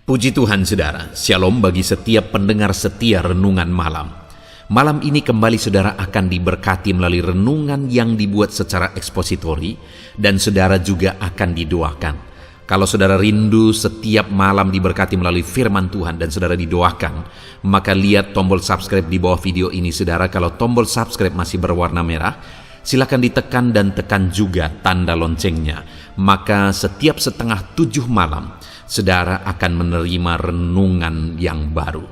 Puji Tuhan saudara, shalom bagi setiap pendengar setia renungan malam. Malam ini kembali saudara akan diberkati melalui renungan yang dibuat secara ekspositori dan saudara juga akan didoakan. Kalau saudara rindu setiap malam diberkati melalui firman Tuhan dan saudara didoakan, maka lihat tombol subscribe di bawah video ini saudara. Kalau tombol subscribe masih berwarna merah, silakan ditekan dan tekan juga tanda loncengnya. Maka setiap 6:30 malam, saudara akan menerima renungan yang baru.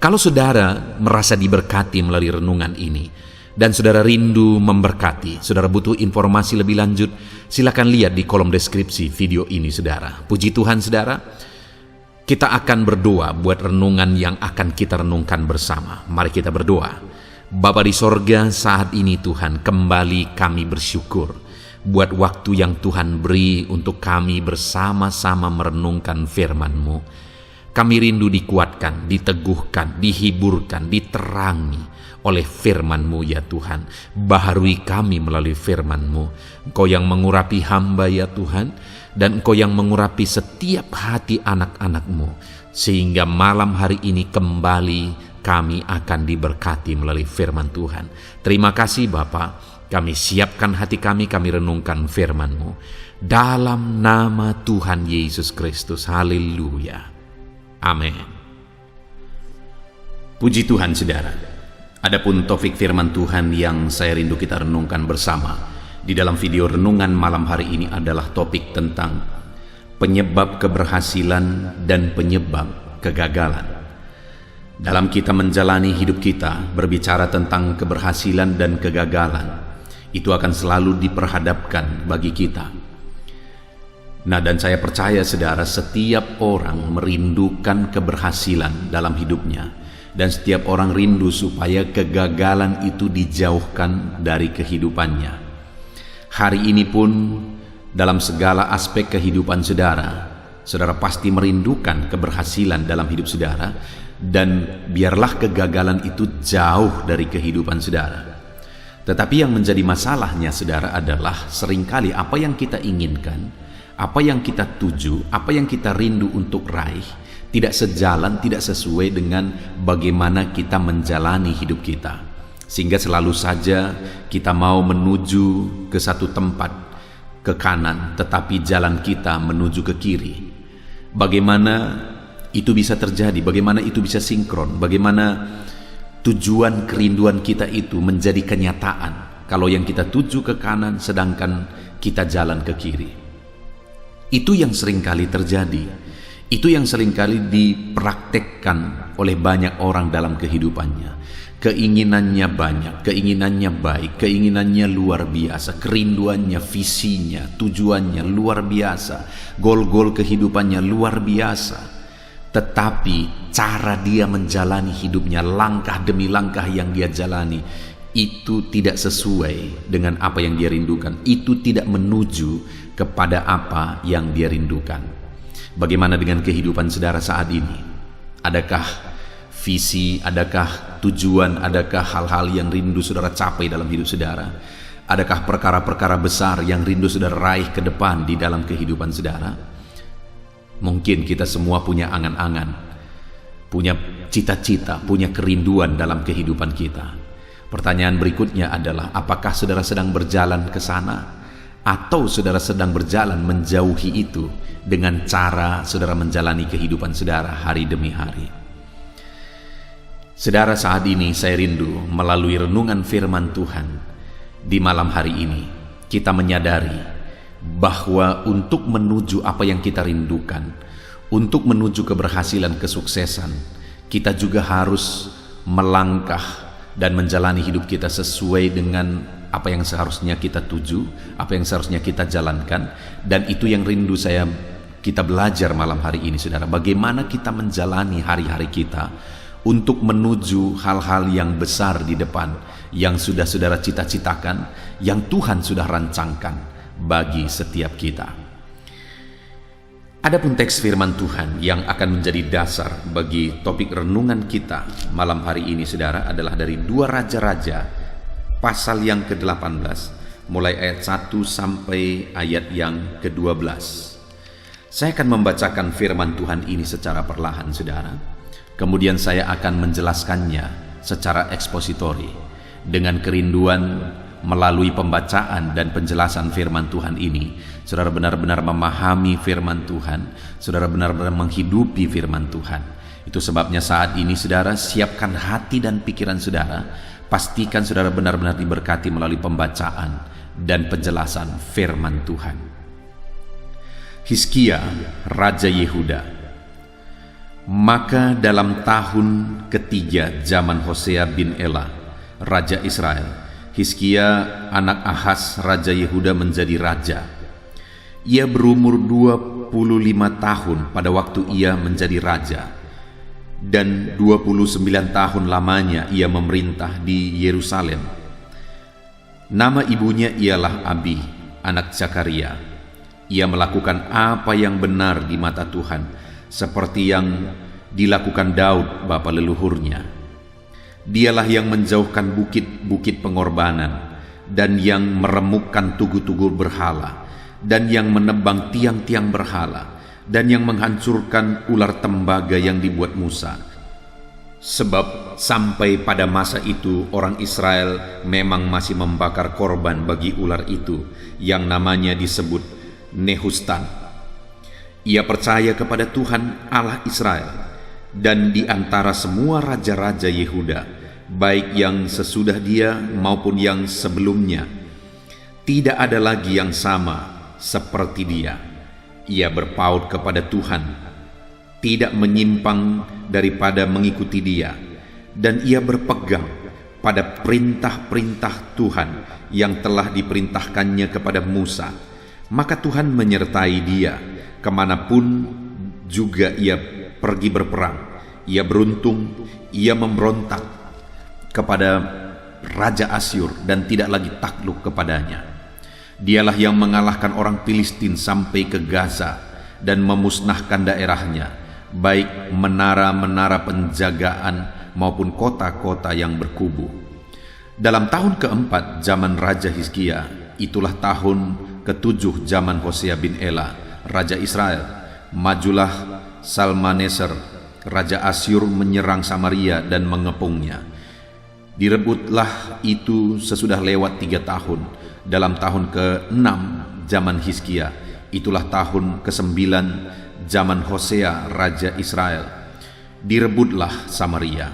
Kalau saudara merasa diberkati melalui renungan ini, dan saudara rindu memberkati, saudara butuh informasi lebih lanjut, silakan lihat di kolom deskripsi video ini saudara. Puji Tuhan saudara, kita akan berdoa buat renungan yang akan kita renungkan bersama. Mari kita berdoa. Bapa di sorga, saat ini Tuhan, kembali kami bersyukur buat waktu yang Tuhan beri untuk kami bersama-sama merenungkan firman-Mu. Kami rindu dikuatkan, diteguhkan, dihiburkan, diterangi oleh firman-Mu ya Tuhan. Baharui kami melalui firman-Mu. Engkau yang mengurapi hamba ya Tuhan, dan Engkau yang mengurapi setiap hati anak-anak-Mu, sehingga malam hari ini kembali kami akan diberkati melalui firman Tuhan. Terima kasih Bapa. Kami siapkan hati kami renungkan firman-Mu. Dalam nama Tuhan Yesus Kristus. Haleluya. Amin. Puji Tuhan saudara. Adapun topik firman Tuhan yang saya rindu kita renungkan bersama di dalam video renungan malam hari ini adalah topik tentang penyebab keberhasilan dan penyebab kegagalan. Dalam kita menjalani hidup kita, berbicara tentang keberhasilan dan kegagalan, itu akan selalu diperhadapkan bagi kita. Nah, dan saya percaya saudara, setiap orang merindukan keberhasilan dalam hidupnya, dan setiap orang rindu supaya kegagalan itu dijauhkan dari kehidupannya. Hari ini pun dalam segala aspek kehidupan saudara, saudara pasti merindukan keberhasilan dalam hidup saudara, dan biarlah kegagalan itu jauh dari kehidupan saudara. Tetapi yang menjadi masalahnya saudara adalah seringkali apa yang kita inginkan, apa yang kita tuju, apa yang kita rindu untuk raih, tidak sejalan, tidak sesuai dengan bagaimana kita menjalani hidup kita. Sehingga selalu saja kita mau menuju ke satu tempat, ke kanan, tetapi jalan kita menuju ke kiri. Bagaimana itu bisa terjadi? Bagaimana itu bisa sinkron? Bagaimana tujuan kerinduan kita itu menjadi kenyataan kalau yang kita tuju ke kanan sedangkan kita jalan ke kiri? Itu yang seringkali terjadi. Itu yang seringkali dipraktekkan oleh banyak orang dalam kehidupannya. Keinginannya banyak, keinginannya baik, keinginannya luar biasa, kerinduannya, visinya, tujuannya luar biasa, gol-gol kehidupannya luar biasa. Tetapi cara dia menjalani hidupnya, langkah demi langkah yang dia jalani, itu tidak sesuai dengan apa yang dia rindukan. Itu tidak menuju kepada apa yang dia rindukan. Bagaimana dengan kehidupan saudara saat ini? Adakah visi, adakah tujuan, adakah hal-hal yang rindu saudara capai dalam hidup saudara? Adakah perkara-perkara besar yang rindu saudara raih ke depan di dalam kehidupan saudara? Mungkin kita semua punya angan-angan, punya cita-cita, punya kerinduan dalam kehidupan kita. Pertanyaan berikutnya adalah, apakah saudara sedang berjalan ke sana? Atau saudara sedang berjalan menjauhi itu dengan cara saudara menjalani kehidupan saudara hari demi hari? Saudara, saat ini saya rindu melalui renungan firman Tuhan di malam hari ini, kita menyadari bahwa untuk menuju apa yang kita rindukan, untuk menuju keberhasilan, kesuksesan, kita juga harus melangkah dan menjalani hidup kita sesuai dengan apa yang seharusnya kita tuju, apa yang seharusnya kita jalankan. Dan itu yang rindu kita belajar malam hari ini saudara, bagaimana kita menjalani hari-hari kita untuk menuju hal-hal yang besar di depan, yang sudah saudara cita-citakan, yang Tuhan sudah rancangkan bagi setiap kita. Adapun teks firman Tuhan yang akan menjadi dasar bagi topik renungan kita malam hari ini saudara adalah dari 2 Raja-Raja pasal yang ke-18 mulai ayat 1 sampai ayat yang ke-12. Saya akan membacakan firman Tuhan ini secara perlahan, saudara. Kemudian saya akan menjelaskannya secara ekspositori dengan kerinduan melalui pembacaan dan penjelasan firman Tuhan ini. Saudara benar-benar memahami firman Tuhan, saudara benar-benar menghidupi firman Tuhan. Itu sebabnya saat ini saudara siapkan hati dan pikiran saudara. Pastikan saudara benar-benar diberkati melalui pembacaan dan penjelasan firman Tuhan. Hizkia, Raja Yehuda. Maka dalam tahun ketiga zaman Hosea bin Ela, Raja Israel, Hizkia anak Ahaz Raja Yehuda menjadi raja. Ia berumur 25 tahun pada waktu ia menjadi raja, dan 29 tahun lamanya ia memerintah di Yerusalem. Nama ibunya ialah Abi, anak Zakaria. Ia melakukan apa yang benar di mata Tuhan, seperti yang dilakukan Daud bapa leluhurnya. Dialah yang menjauhkan bukit-bukit pengorbanan, dan yang meremukkan tugu-tugu berhala, dan yang menebang tiang-tiang berhala, dan yang menghancurkan ular tembaga yang dibuat Musa. Sebab sampai pada masa itu orang Israel memang masih membakar korban bagi ular itu, yang namanya disebut Nehustan. Ia percaya kepada Tuhan Allah Israel, dan di antara semua raja-raja Yehuda, baik yang sesudah dia maupun yang sebelumnya, tidak ada lagi yang sama seperti dia. Ia berpaut kepada Tuhan, tidak menyimpang daripada mengikuti dia, dan ia berpegang pada perintah-perintah Tuhan yang telah diperintahkannya kepada Musa. Maka Tuhan menyertai dia kemanapun juga ia pergi berperang. Ia beruntung, ia memberontak kepada Raja Asyur dan tidak lagi takluk kepadanya. Dialah yang mengalahkan orang Filistin sampai ke Gaza dan memusnahkan daerahnya, baik menara-menara penjagaan maupun kota-kota yang berkubu. Dalam tahun keempat zaman Raja Hizkia, itulah tahun ketujuh zaman Hosea bin Ela, Raja Israel, majulah Salmaneser, Raja Asyur menyerang Samaria dan mengepungnya. Direbutlah itu sesudah lewat 3 tahun. Dalam tahun ke-6 zaman Hizkia, itulah tahun ke-9 zaman Hosea, Raja Israel. Direbutlah Samaria.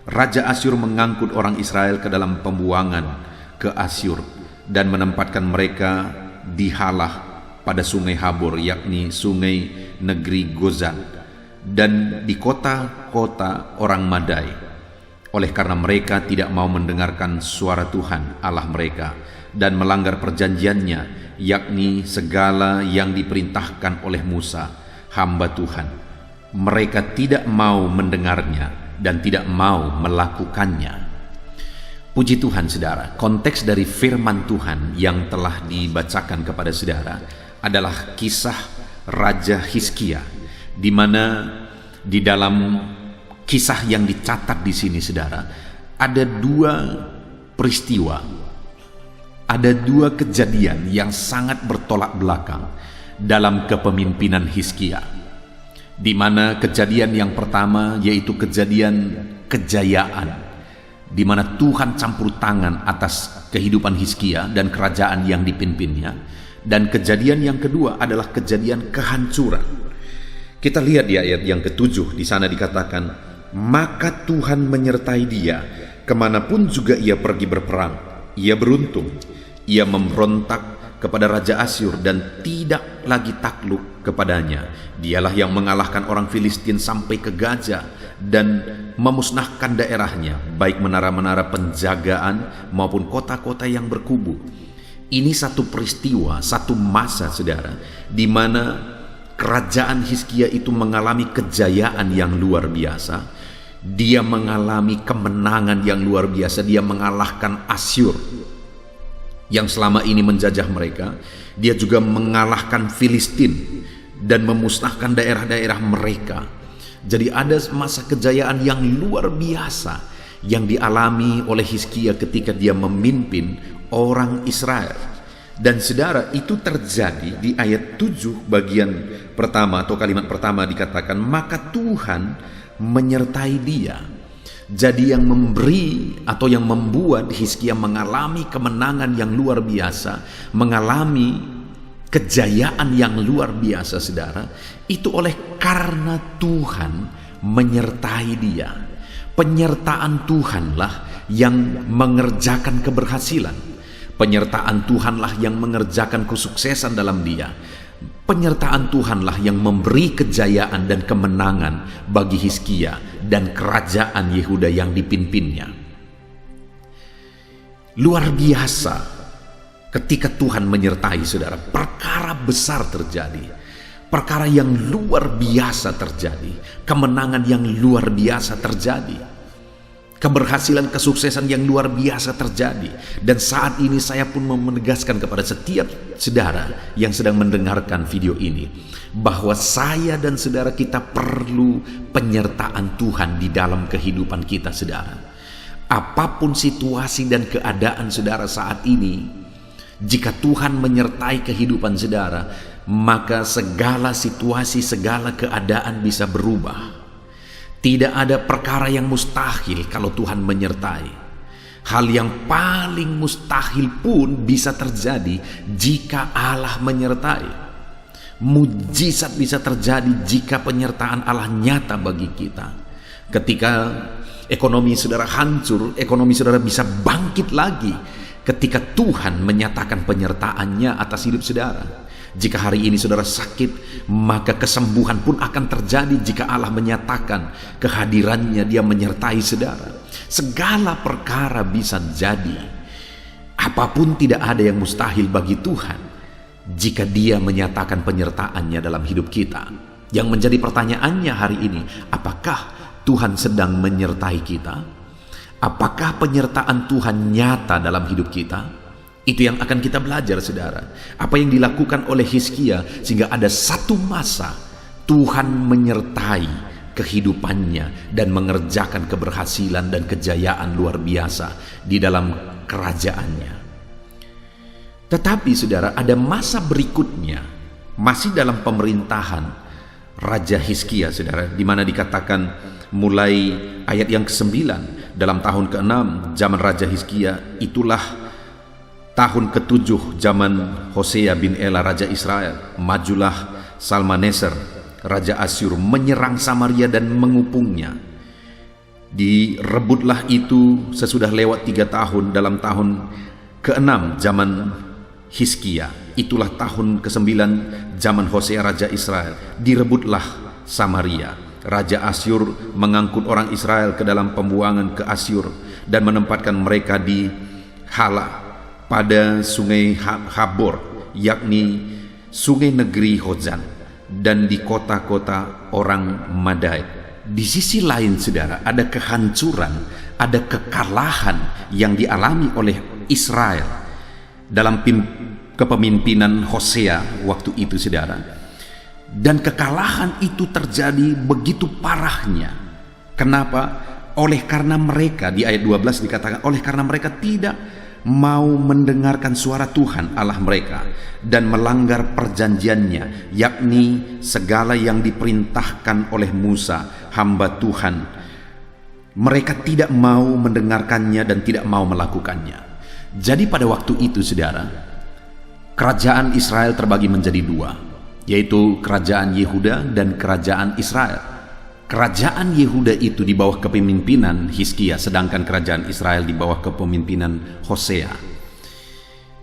Raja Asyur mengangkut orang Israel ke dalam pembuangan ke Asyur dan menempatkan mereka di Halah pada sungai Habor, yakni sungai negeri Gozan, dan di kota-kota orang Madai, oleh karena mereka tidak mau mendengarkan suara Tuhan Allah mereka dan melanggar perjanjiannya, yakni segala yang diperintahkan oleh Musa hamba Tuhan. Mereka tidak mau mendengarnya dan tidak mau melakukannya. Puji Tuhan saudara, konteks dari firman Tuhan yang telah dibacakan kepada saudara adalah kisah Raja Hizkia, di mana di dalam kisah yang dicatat di sini saudara ada 2 peristiwa, ada 2 kejadian yang sangat bertolak belakang dalam kepemimpinan Hizkia, di mana kejadian yang pertama yaitu kejadian kejayaan, di mana Tuhan campur tangan atas kehidupan Hizkia dan kerajaan yang dipimpinnya, dan kejadian yang kedua adalah kejadian kehancuran. Kita lihat di ayat yang ke-7, di sana dikatakan, maka Tuhan menyertai dia kemanapun juga ia pergi berperang. Ia beruntung, ia memberontak kepada Raja Asyur dan tidak lagi takluk kepadanya. Dialah yang mengalahkan orang Filistin sampai ke Gaza dan memusnahkan daerahnya, baik menara-menara penjagaan maupun kota-kota yang berkubu. Ini satu peristiwa, satu masa saudara, di mana kerajaan Hizkia itu mengalami kejayaan yang luar biasa. Dia mengalami kemenangan yang luar biasa. Dia mengalahkan Asyur yang selama ini menjajah mereka. Dia juga mengalahkan Filistin dan memusnahkan daerah-daerah mereka. Jadi ada masa kejayaan yang luar biasa yang dialami oleh Hizkia ketika dia memimpin orang Israel. Dan saudara, itu terjadi di ayat 7 bagian pertama atau kalimat pertama dikatakan, maka Tuhan menyertai dia. Jadi yang memberi atau yang membuat Hizkia mengalami kemenangan yang luar biasa, mengalami kejayaan yang luar biasa saudara, itu oleh karena Tuhan menyertai dia. Penyertaan Tuhanlah yang mengerjakan keberhasilan. Penyertaan Tuhanlah yang mengerjakan kesuksesan dalam dia. Penyertaan Tuhanlah yang memberi kejayaan dan kemenangan bagi Hizkia dan kerajaan Yehuda yang dipimpinnya. Luar biasa ketika Tuhan menyertai saudara, perkara besar terjadi. Perkara yang luar biasa terjadi. Kemenangan yang luar biasa terjadi. Keberhasilan, kesuksesan yang luar biasa terjadi. Dan saat ini saya pun menegaskan kepada setiap saudara yang sedang mendengarkan video ini, bahwa saya dan saudara kita perlu penyertaan Tuhan di dalam kehidupan kita saudara. Apapun situasi dan keadaan saudara saat ini, jika Tuhan menyertai kehidupan saudara, maka segala situasi, segala keadaan bisa berubah. Tidak ada perkara yang mustahil kalau Tuhan menyertai. Hal yang paling mustahil pun bisa terjadi jika Allah menyertai. Mujizat bisa terjadi jika penyertaan Allah nyata bagi kita. Ketika ekonomi saudara hancur, ekonomi saudara bisa bangkit lagi ketika Tuhan menyatakan penyertaannya atas hidup saudara. Jika hari ini saudara sakit, maka kesembuhan pun akan terjadi jika Allah menyatakan kehadirannya, dia menyertai saudara. Segala perkara bisa jadi. Apapun tidak ada yang mustahil bagi Tuhan jika dia menyatakan penyertaannya dalam hidup kita. Yang menjadi pertanyaannya hari ini, apakah Tuhan sedang menyertai kita? Apakah penyertaan Tuhan nyata dalam hidup kita? Itu yang akan kita belajar saudara. Apa yang dilakukan oleh Hizkia sehingga ada satu masa Tuhan menyertai kehidupannya dan mengerjakan keberhasilan dan kejayaan luar biasa di dalam kerajaannya. Tetapi saudara, ada masa berikutnya masih dalam pemerintahan Raja Hizkia saudara, di mana dikatakan mulai ayat yang ke-9, dalam tahun ke-6 zaman Raja Hizkia, itulah tahun ke-7 zaman Hosea bin Ela Raja Israel, majulah Salmaneser Raja Asyur menyerang Samaria dan mengupungnya. Direbutlah itu sesudah lewat 3 tahun, dalam tahun ke-6 zaman Hizkia, itulah tahun ke-9 zaman Hosea Raja Israel, direbutlah Samaria. Raja Asyur mengangkut orang Israel ke dalam pembuangan ke Asyur dan menempatkan mereka di Hala pada sungai Habor, yakni sungai negeri Hozan, dan di kota-kota orang Madai. Di sisi lain saudara, ada kehancuran, ada kekalahan yang dialami oleh Israel dalam kepemimpinan Hosea waktu itu saudara. Dan kekalahan itu terjadi begitu parahnya. Kenapa? Oleh karena mereka, di ayat 12 dikatakan, oleh karena mereka tidak mau mendengarkan suara Tuhan Allah mereka dan melanggar perjanjiannya, yakni segala yang diperintahkan oleh Musa hamba Tuhan. Mereka tidak mau mendengarkannya dan tidak mau melakukannya. Jadi pada waktu itu saudara, kerajaan Israel terbagi menjadi 2, yaitu kerajaan Yehuda dan kerajaan Israel. Kerajaan Yehuda itu di bawah kepemimpinan Hizkia, sedangkan kerajaan Israel di bawah kepemimpinan Hosea.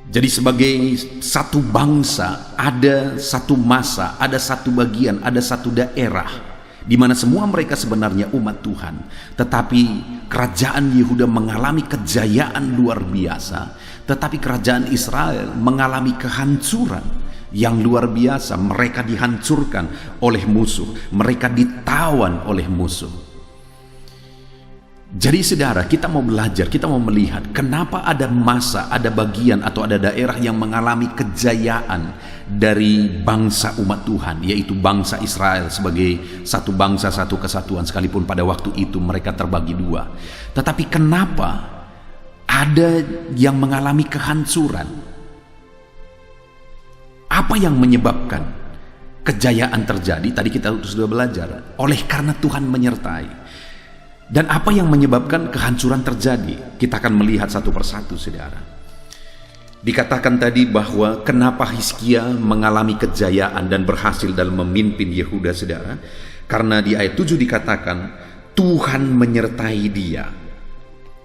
Jadi sebagai satu bangsa, ada satu masa, ada satu bagian, ada satu daerah di mana semua mereka sebenarnya umat Tuhan. Tetapi kerajaan Yehuda mengalami kejayaan luar biasa, tetapi kerajaan Israel mengalami kehancuran yang luar biasa. Mereka dihancurkan oleh musuh, mereka ditawan oleh musuh. Jadi saudara, kita mau belajar, kita mau melihat kenapa ada masa, ada bagian atau ada daerah yang mengalami kejayaan dari bangsa umat Tuhan, yaitu bangsa Israel sebagai satu bangsa, satu kesatuan, sekalipun pada waktu itu mereka terbagi 2. Tetapi kenapa ada yang mengalami kehancuran? Apa yang menyebabkan kejayaan terjadi? Tadi kita sudah belajar, oleh karena Tuhan menyertai. Dan apa yang menyebabkan kehancuran terjadi? Kita akan melihat satu persatu, saudara. Dikatakan tadi bahwa kenapa Hizkia mengalami kejayaan dan berhasil dalam memimpin Yehuda, saudara? Karena di ayat 7 dikatakan, Tuhan menyertai dia.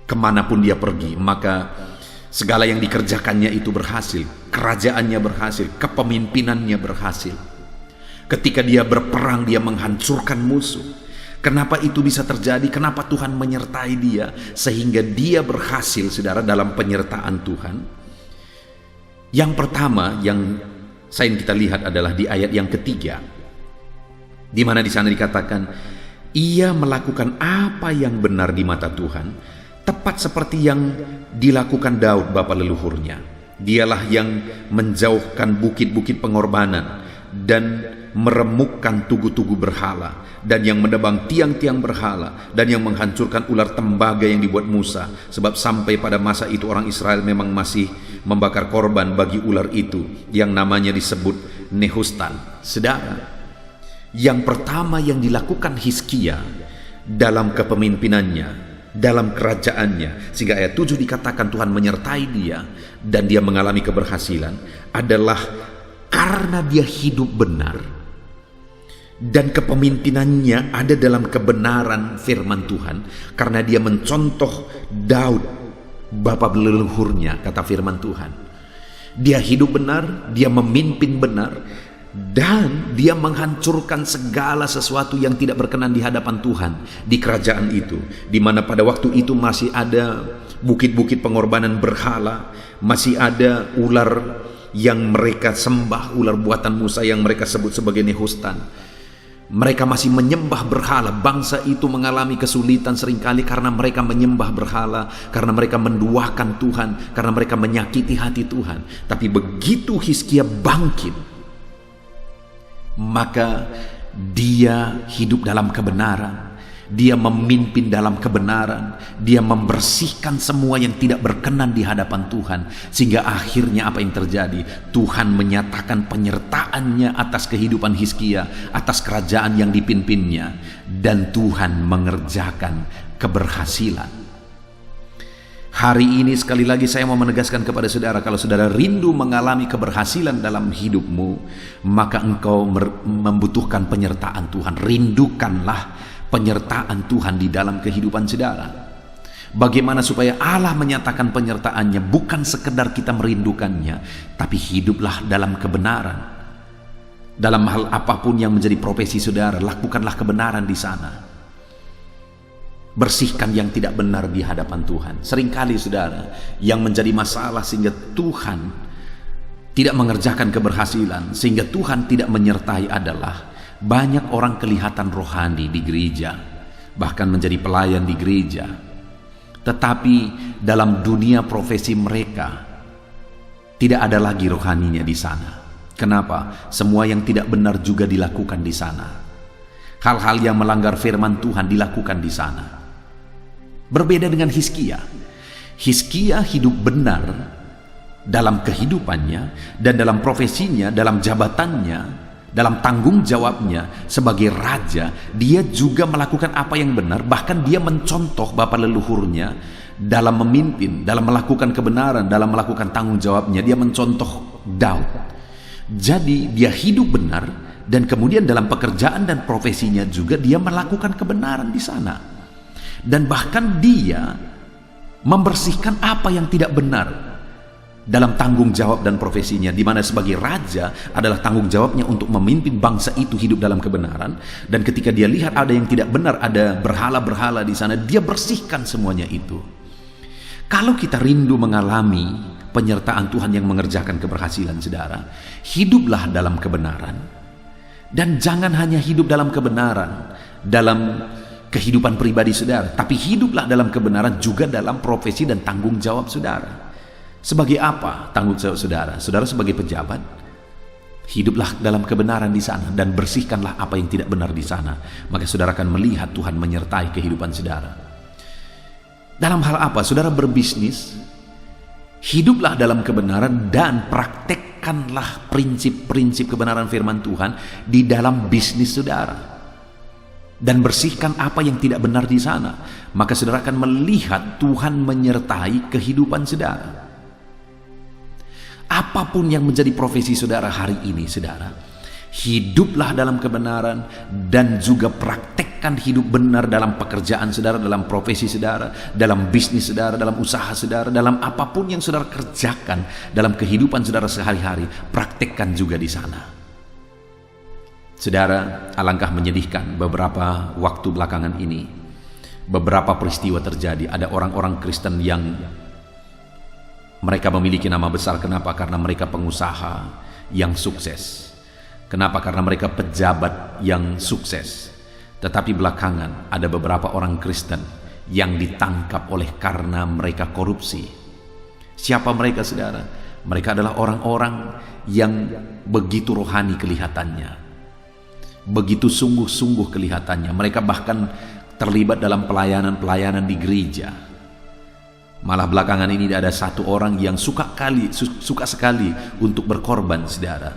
Kemanapun dia pergi, maka segala yang dikerjakannya itu berhasil. Kerajaannya berhasil, kepemimpinannya berhasil. Ketika dia berperang, dia menghancurkan musuh. Kenapa itu bisa terjadi? Kenapa Tuhan menyertai dia? Sehingga dia berhasil, saudara, dalam penyertaan Tuhan. Yang pertama yang kita lihat adalah di ayat yang ketiga, di mana di sana dikatakan, ia melakukan apa yang benar di mata Tuhan, tepat seperti yang dilakukan Daud bapa leluhurnya. Dialah yang menjauhkan bukit-bukit pengorbanan dan meremukkan tugu-tugu berhala, dan yang menebang tiang-tiang berhala, dan yang menghancurkan ular tembaga yang dibuat Musa. Sebab sampai pada masa itu orang Israel memang masih membakar korban bagi ular itu, yang namanya disebut Nehustan. Saudara, yang pertama yang dilakukan Hizkia dalam kepemimpinannya, dalam kerajaannya, sehingga ayat 7 dikatakan Tuhan menyertai dia dan dia mengalami keberhasilan, adalah karena dia hidup benar dan kepemimpinannya ada dalam kebenaran firman Tuhan. Karena dia mencontoh Daud bapa leluhurnya, kata firman Tuhan. Dia hidup benar, dia memimpin benar, dan dia menghancurkan segala sesuatu yang tidak berkenan di hadapan Tuhan di kerajaan itu, di mana pada waktu itu masih ada bukit-bukit pengorbanan berhala, masih ada ular yang mereka sembah, ular buatan Musa yang mereka sebut sebagai Nehustan. Mereka masih menyembah berhala. Bangsa itu mengalami kesulitan seringkali karena mereka menyembah berhala, karena mereka menduakan Tuhan, karena mereka menyakiti hati Tuhan. Tapi begitu Hizkia bangkit, maka dia hidup dalam kebenaran, dia memimpin dalam kebenaran, dia membersihkan semua yang tidak berkenan di hadapan Tuhan. Sehingga akhirnya apa yang terjadi? Tuhan menyatakan penyertaannya atas kehidupan Hizkia, atas kerajaan yang dipimpinnya, dan Tuhan mengerjakan keberhasilan. Hari ini sekali lagi saya mau menegaskan kepada saudara, kalau saudara rindu mengalami keberhasilan dalam hidupmu, maka engkau membutuhkan penyertaan Tuhan. Rindukanlah penyertaan Tuhan di dalam kehidupan saudara. Bagaimana supaya Allah menyatakan penyertaannya? Bukan sekedar kita merindukannya, tapi hiduplah dalam kebenaran. Dalam hal apapun yang menjadi profesi saudara, lakukanlah kebenaran di sana. Bersihkan yang tidak benar di hadapan Tuhan. Seringkali saudara, yang menjadi masalah sehingga Tuhan tidak mengerjakan keberhasilan, sehingga Tuhan tidak menyertai adalah banyak orang kelihatan rohani di gereja, bahkan menjadi pelayan di gereja, tetapi dalam dunia profesi mereka tidak ada lagi rohaninya di sana. Kenapa? Semua yang tidak benar juga dilakukan di sana. Hal-hal yang melanggar firman Tuhan dilakukan di sana. Berbeda dengan Hizkia. Hizkia hidup benar dalam kehidupannya dan dalam profesinya, dalam jabatannya, dalam tanggung jawabnya sebagai raja. Dia juga melakukan apa yang benar, bahkan dia mencontoh bapa leluhurnya dalam memimpin, dalam melakukan kebenaran, dalam melakukan tanggung jawabnya. Dia mencontoh Daud. Jadi dia hidup benar, dan kemudian dalam pekerjaan dan profesinya juga dia melakukan kebenaran di sana. Dan bahkan dia membersihkan apa yang tidak benar dalam tanggung jawab dan profesinya, di mana sebagai raja adalah tanggung jawabnya untuk memimpin bangsa itu hidup dalam kebenaran. Dan ketika dia lihat ada yang tidak benar, ada berhala-berhala di sana, dia bersihkan semuanya itu. Kalau kita rindu mengalami penyertaan Tuhan yang mengerjakan keberhasilan, saudara, hiduplah dalam kebenaran. Dan jangan hanya hidup dalam kebenaran dalam kehidupan pribadi saudara, tapi hiduplah dalam kebenaran juga dalam profesi dan tanggung jawab saudara. Sebagai apa tanggung jawab saudara? Saudara sebagai pejabat, hiduplah dalam kebenaran di sana dan bersihkanlah apa yang tidak benar di sana. Maka saudara akan melihat Tuhan menyertai kehidupan saudara. Dalam hal apa? Saudara berbisnis, Hiduplah dalam kebenaran dan praktekkanlah prinsip-prinsip kebenaran firman Tuhan di dalam bisnis saudara. Dan bersihkan apa yang tidak benar di sana. Maka saudara akan melihat Tuhan menyertai kehidupan saudara. Apapun yang menjadi profesi saudara hari ini, saudara, hiduplah dalam kebenaran dan juga praktekkan hidup benar dalam pekerjaan saudara, dalam profesi saudara, dalam bisnis saudara, dalam usaha saudara, dalam apapun yang saudara kerjakan dalam kehidupan saudara sehari-hari, praktekkan juga di sana. Saudara, alangkah menyedihkan beberapa waktu belakangan ini, beberapa peristiwa terjadi. Ada orang-orang Kristen yang mereka memiliki nama besar. Kenapa? Karena mereka pengusaha yang sukses. Kenapa? Karena mereka pejabat yang sukses. Tetapi belakangan ada beberapa orang Kristen yang ditangkap oleh karena mereka korupsi. Siapa mereka, saudara? Mereka adalah orang-orang yang begitu rohani kelihatannya, begitu sungguh-sungguh kelihatannya. Mereka bahkan terlibat dalam pelayanan-pelayanan di gereja. Malah belakangan ini ada satu orang yang suka sekali untuk berkorban, saudara.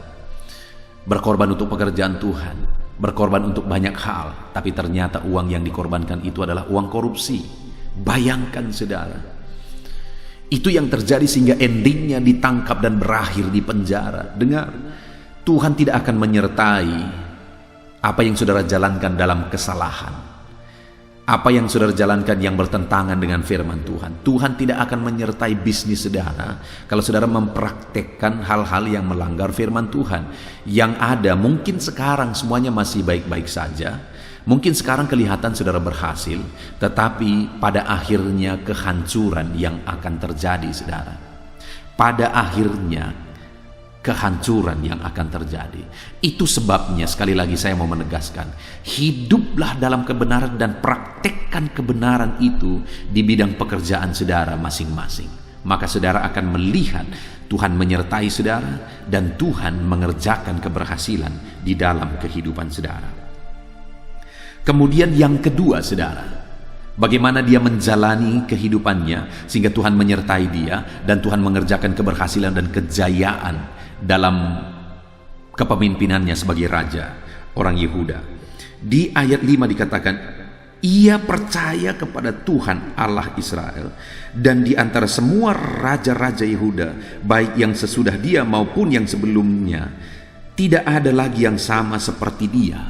Berkorban untuk pekerjaan Tuhan, berkorban untuk banyak hal, tapi ternyata uang yang dikorbankan itu adalah uang korupsi. Bayangkan, saudara. Itu yang terjadi sehingga endingnya ditangkap dan berakhir di penjara. Dengar, Tuhan tidak akan menyertai apa yang saudara jalankan dalam kesalahan. Apa yang saudara jalankan yang bertentangan dengan firman Tuhan. Tuhan tidak akan menyertai bisnis saudara kalau saudara mempraktekkan hal-hal yang melanggar firman Tuhan. Yang ada mungkin sekarang semuanya masih baik-baik saja. Mungkin sekarang kelihatan saudara berhasil, tetapi pada akhirnya kehancuran yang akan terjadi, saudara. Pada akhirnya kehancuran yang akan terjadi. Itu sebabnya sekali lagi saya mau menegaskan, hiduplah dalam kebenaran dan praktekkan kebenaran itu di bidang pekerjaan saudara masing-masing. Maka saudara akan melihat Tuhan menyertai saudara dan Tuhan mengerjakan keberhasilan di dalam kehidupan saudara. Kemudian yang kedua, saudara, bagaimana dia menjalani kehidupannya sehingga Tuhan menyertai dia dan Tuhan mengerjakan keberhasilan dan kejayaan dalam kepemimpinannya sebagai raja orang Yehuda. Di ayat 5 dikatakan, ia percaya kepada Tuhan Allah Israel, dan di antara semua raja-raja Yehuda, baik yang sesudah dia maupun yang sebelumnya, tidak ada lagi yang sama seperti dia.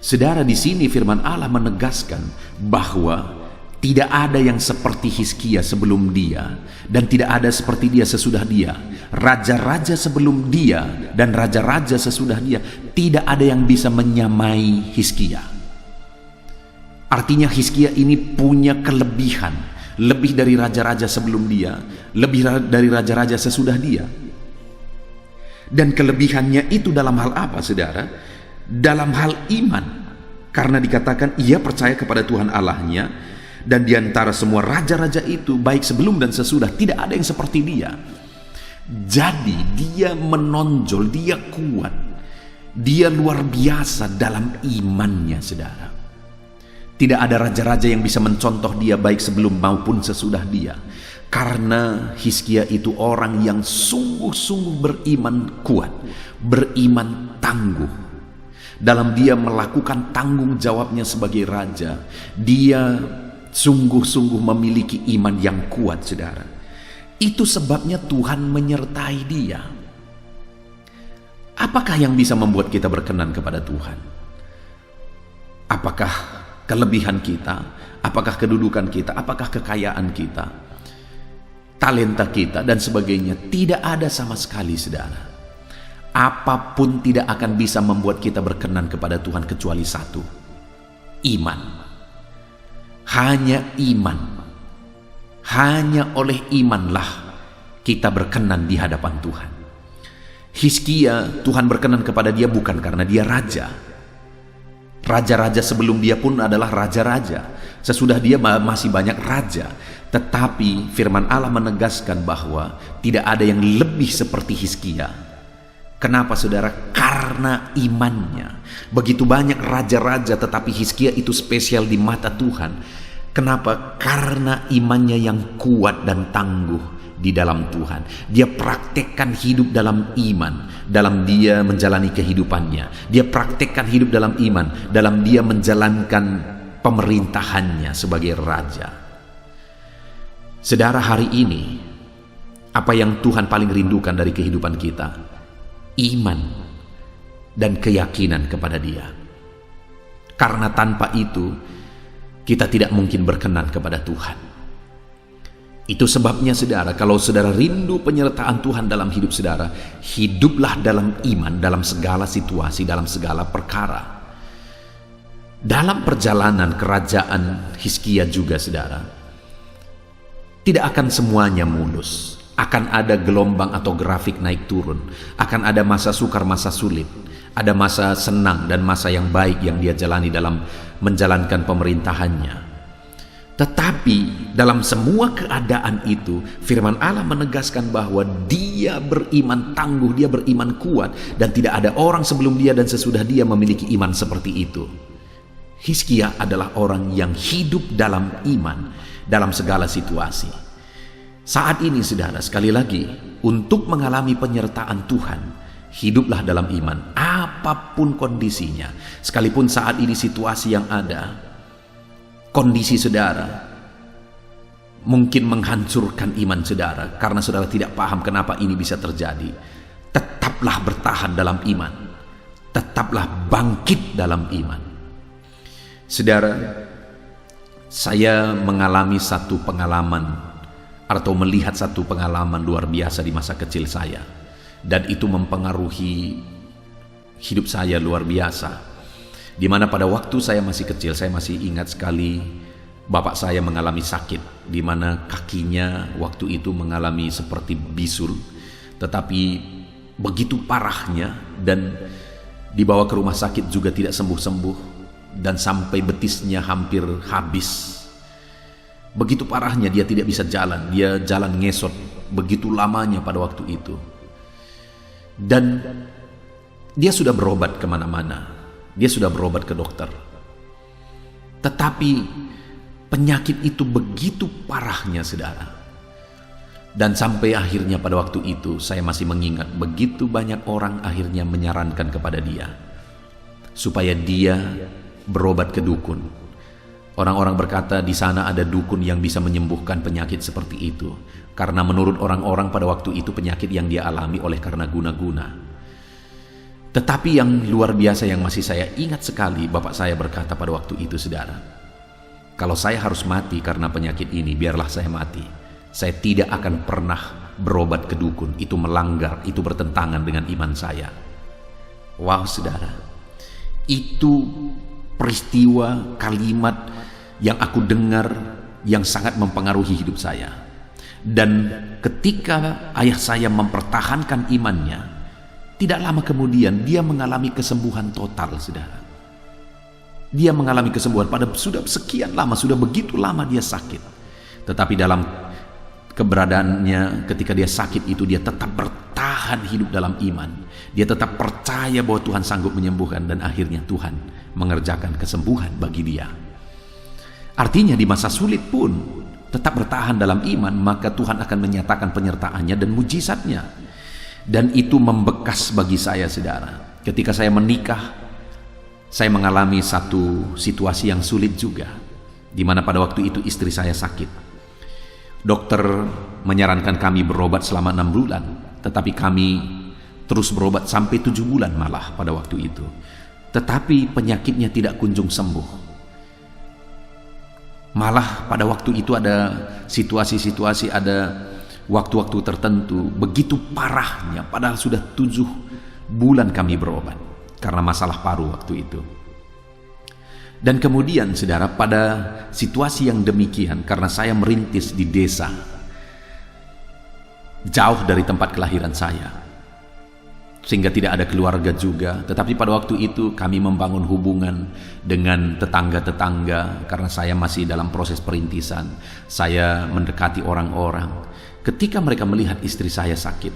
Saudara, di sini firman Allah menegaskan bahwa tidak ada yang seperti Hizkia sebelum dia, dan tidak ada seperti dia sesudah dia. Raja-raja sebelum dia dan raja-raja sesudah dia, tidak ada yang bisa menyamai Hizkia. Artinya Hizkia ini punya kelebihan, lebih dari raja-raja sebelum dia, lebih dari raja-raja sesudah dia. Dan kelebihannya itu dalam hal apa, saudara? Dalam hal iman. Karena dikatakan ia percaya kepada Tuhan Allahnya, dan di antara semua raja-raja itu, baik sebelum dan sesudah, tidak ada yang seperti dia. Jadi dia menonjol, dia kuat, dia luar biasa dalam imannya, saudara. Tidak ada raja-raja yang bisa mencontoh dia baik sebelum maupun sesudah dia. Karena Hizkia itu orang yang sungguh-sungguh beriman kuat, beriman tangguh. Dalam dia melakukan tanggung jawabnya sebagai raja, dia sungguh-sungguh memiliki iman yang kuat, saudara. Itu sebabnya Tuhan menyertai dia. Apakah yang bisa membuat kita berkenan kepada Tuhan? Apakah kelebihan kita? Apakah kedudukan kita? Apakah kekayaan kita? Talenta kita dan sebagainya? Tidak ada sama sekali, saudara. Apapun tidak akan bisa membuat kita berkenan kepada Tuhan kecuali satu: iman. Hanya iman. Hanya oleh imanlah kita berkenan di hadapan Tuhan. Hizkia, Tuhan berkenan kepada dia bukan karena dia raja. Raja-raja sebelum dia pun adalah raja-raja. Sesudah dia masih banyak raja. Tetapi firman Allah menegaskan bahwa tidak ada yang lebih seperti Hizkia. Kenapa, saudara? Karena imannya. Begitu banyak raja-raja, tetapi Hizkia itu spesial di mata Tuhan. Kenapa? Karena imannya yang kuat dan tangguh di dalam Tuhan. Dia praktekkan hidup dalam iman, dalam dia menjalani kehidupannya. Dia praktekkan hidup dalam iman, dalam dia menjalankan pemerintahannya sebagai raja. Saudara, hari ini apa yang Tuhan paling rindukan dari kehidupan kita? Iman dan keyakinan kepada Dia. Karena tanpa itu kita tidak mungkin berkenan kepada Tuhan. Itu sebabnya saudara, kalau saudara rindu penyertaan Tuhan dalam hidup saudara, hiduplah dalam iman, dalam segala situasi, dalam segala perkara. Dalam perjalanan kerajaan Hizkia juga saudara, tidak akan semuanya mulus. Akan ada gelombang atau grafik naik turun. Akan ada masa sukar, masa sulit. Ada masa senang dan masa yang baik yang dia jalani dalam menjalankan pemerintahannya. Tetapi dalam semua keadaan itu, firman Allah menegaskan bahwa dia beriman tangguh, dia beriman kuat, dan tidak ada orang sebelum dia dan sesudah dia memiliki iman seperti itu. Hizkia adalah orang yang hidup dalam iman dalam segala situasi. Saat ini saudara, sekali lagi, untuk mengalami penyertaan Tuhan, hiduplah dalam iman apapun kondisinya. Sekalipun saat ini situasi yang ada, kondisi saudara mungkin menghancurkan iman saudara karena saudara tidak paham kenapa ini bisa terjadi. Tetaplah bertahan dalam iman, tetaplah bangkit dalam iman. Saudara, saya mengalami satu pengalaman atau melihat satu pengalaman luar biasa di masa kecil saya, dan itu mempengaruhi hidup saya luar biasa. Di mana pada waktu saya masih kecil, saya masih ingat sekali bapak saya mengalami sakit, di mana kakinya waktu itu mengalami seperti bisul, tetapi begitu parahnya, dan dibawa ke rumah sakit juga tidak sembuh-sembuh, dan sampai betisnya hampir habis. Begitu parahnya, dia tidak bisa jalan, dia jalan ngesot begitu lamanya pada waktu itu. Dan dia sudah berobat kemana-mana, dia sudah berobat ke dokter, tetapi penyakit itu begitu parahnya saudara. Dan sampai akhirnya pada waktu itu saya masih mengingat, begitu banyak orang akhirnya menyarankan kepada dia supaya dia berobat ke dukun. Orang-orang berkata di sana ada dukun yang bisa menyembuhkan penyakit seperti itu. Karena menurut orang-orang pada waktu itu penyakit yang dia alami oleh karena guna-guna. Tetapi yang luar biasa yang masih saya ingat sekali, bapak saya berkata pada waktu itu, saudara, kalau saya harus mati karena penyakit ini, biarlah saya mati. Saya tidak akan pernah berobat ke dukun. Itu melanggar, itu bertentangan dengan iman saya. Wow saudara, itu peristiwa, kalimat yang aku dengar yang sangat mempengaruhi hidup saya. Dan ketika ayah saya mempertahankan imannya, tidak lama kemudian dia mengalami kesembuhan total, saudara. Dia mengalami kesembuhan pada sudah sekian lama, sudah begitu lama dia sakit. Tetapi dalam keberadaannya ketika dia sakit itu, dia tetap bertahan hidup dalam iman. Dia tetap percaya bahwa Tuhan sanggup menyembuhkan, dan akhirnya Tuhan mengerjakan kesembuhan bagi dia. Artinya di masa sulit pun tetap bertahan dalam iman, maka Tuhan akan menyatakan penyertaannya dan mujizatnya. Dan itu membekas bagi saya, saudara. Ketika saya menikah, saya mengalami satu situasi yang sulit juga, di mana pada waktu itu istri saya sakit. Dokter menyarankan kami berobat selama 6 bulan, tetapi kami terus berobat sampai 7 bulan malah pada waktu itu. Tetapi penyakitnya tidak kunjung sembuh. Malah pada waktu itu ada situasi-situasi, ada waktu-waktu tertentu begitu parahnya, padahal sudah 7 bulan kami berobat karena masalah paru waktu itu. Dan kemudian saudara, pada situasi yang demikian, karena saya merintis di desa jauh dari tempat kelahiran saya, sehingga tidak ada keluarga juga, tetapi pada waktu itu kami membangun hubungan dengan tetangga-tetangga. Karena saya masih dalam proses perintisan, saya mendekati orang-orang. Ketika mereka melihat istri saya sakit,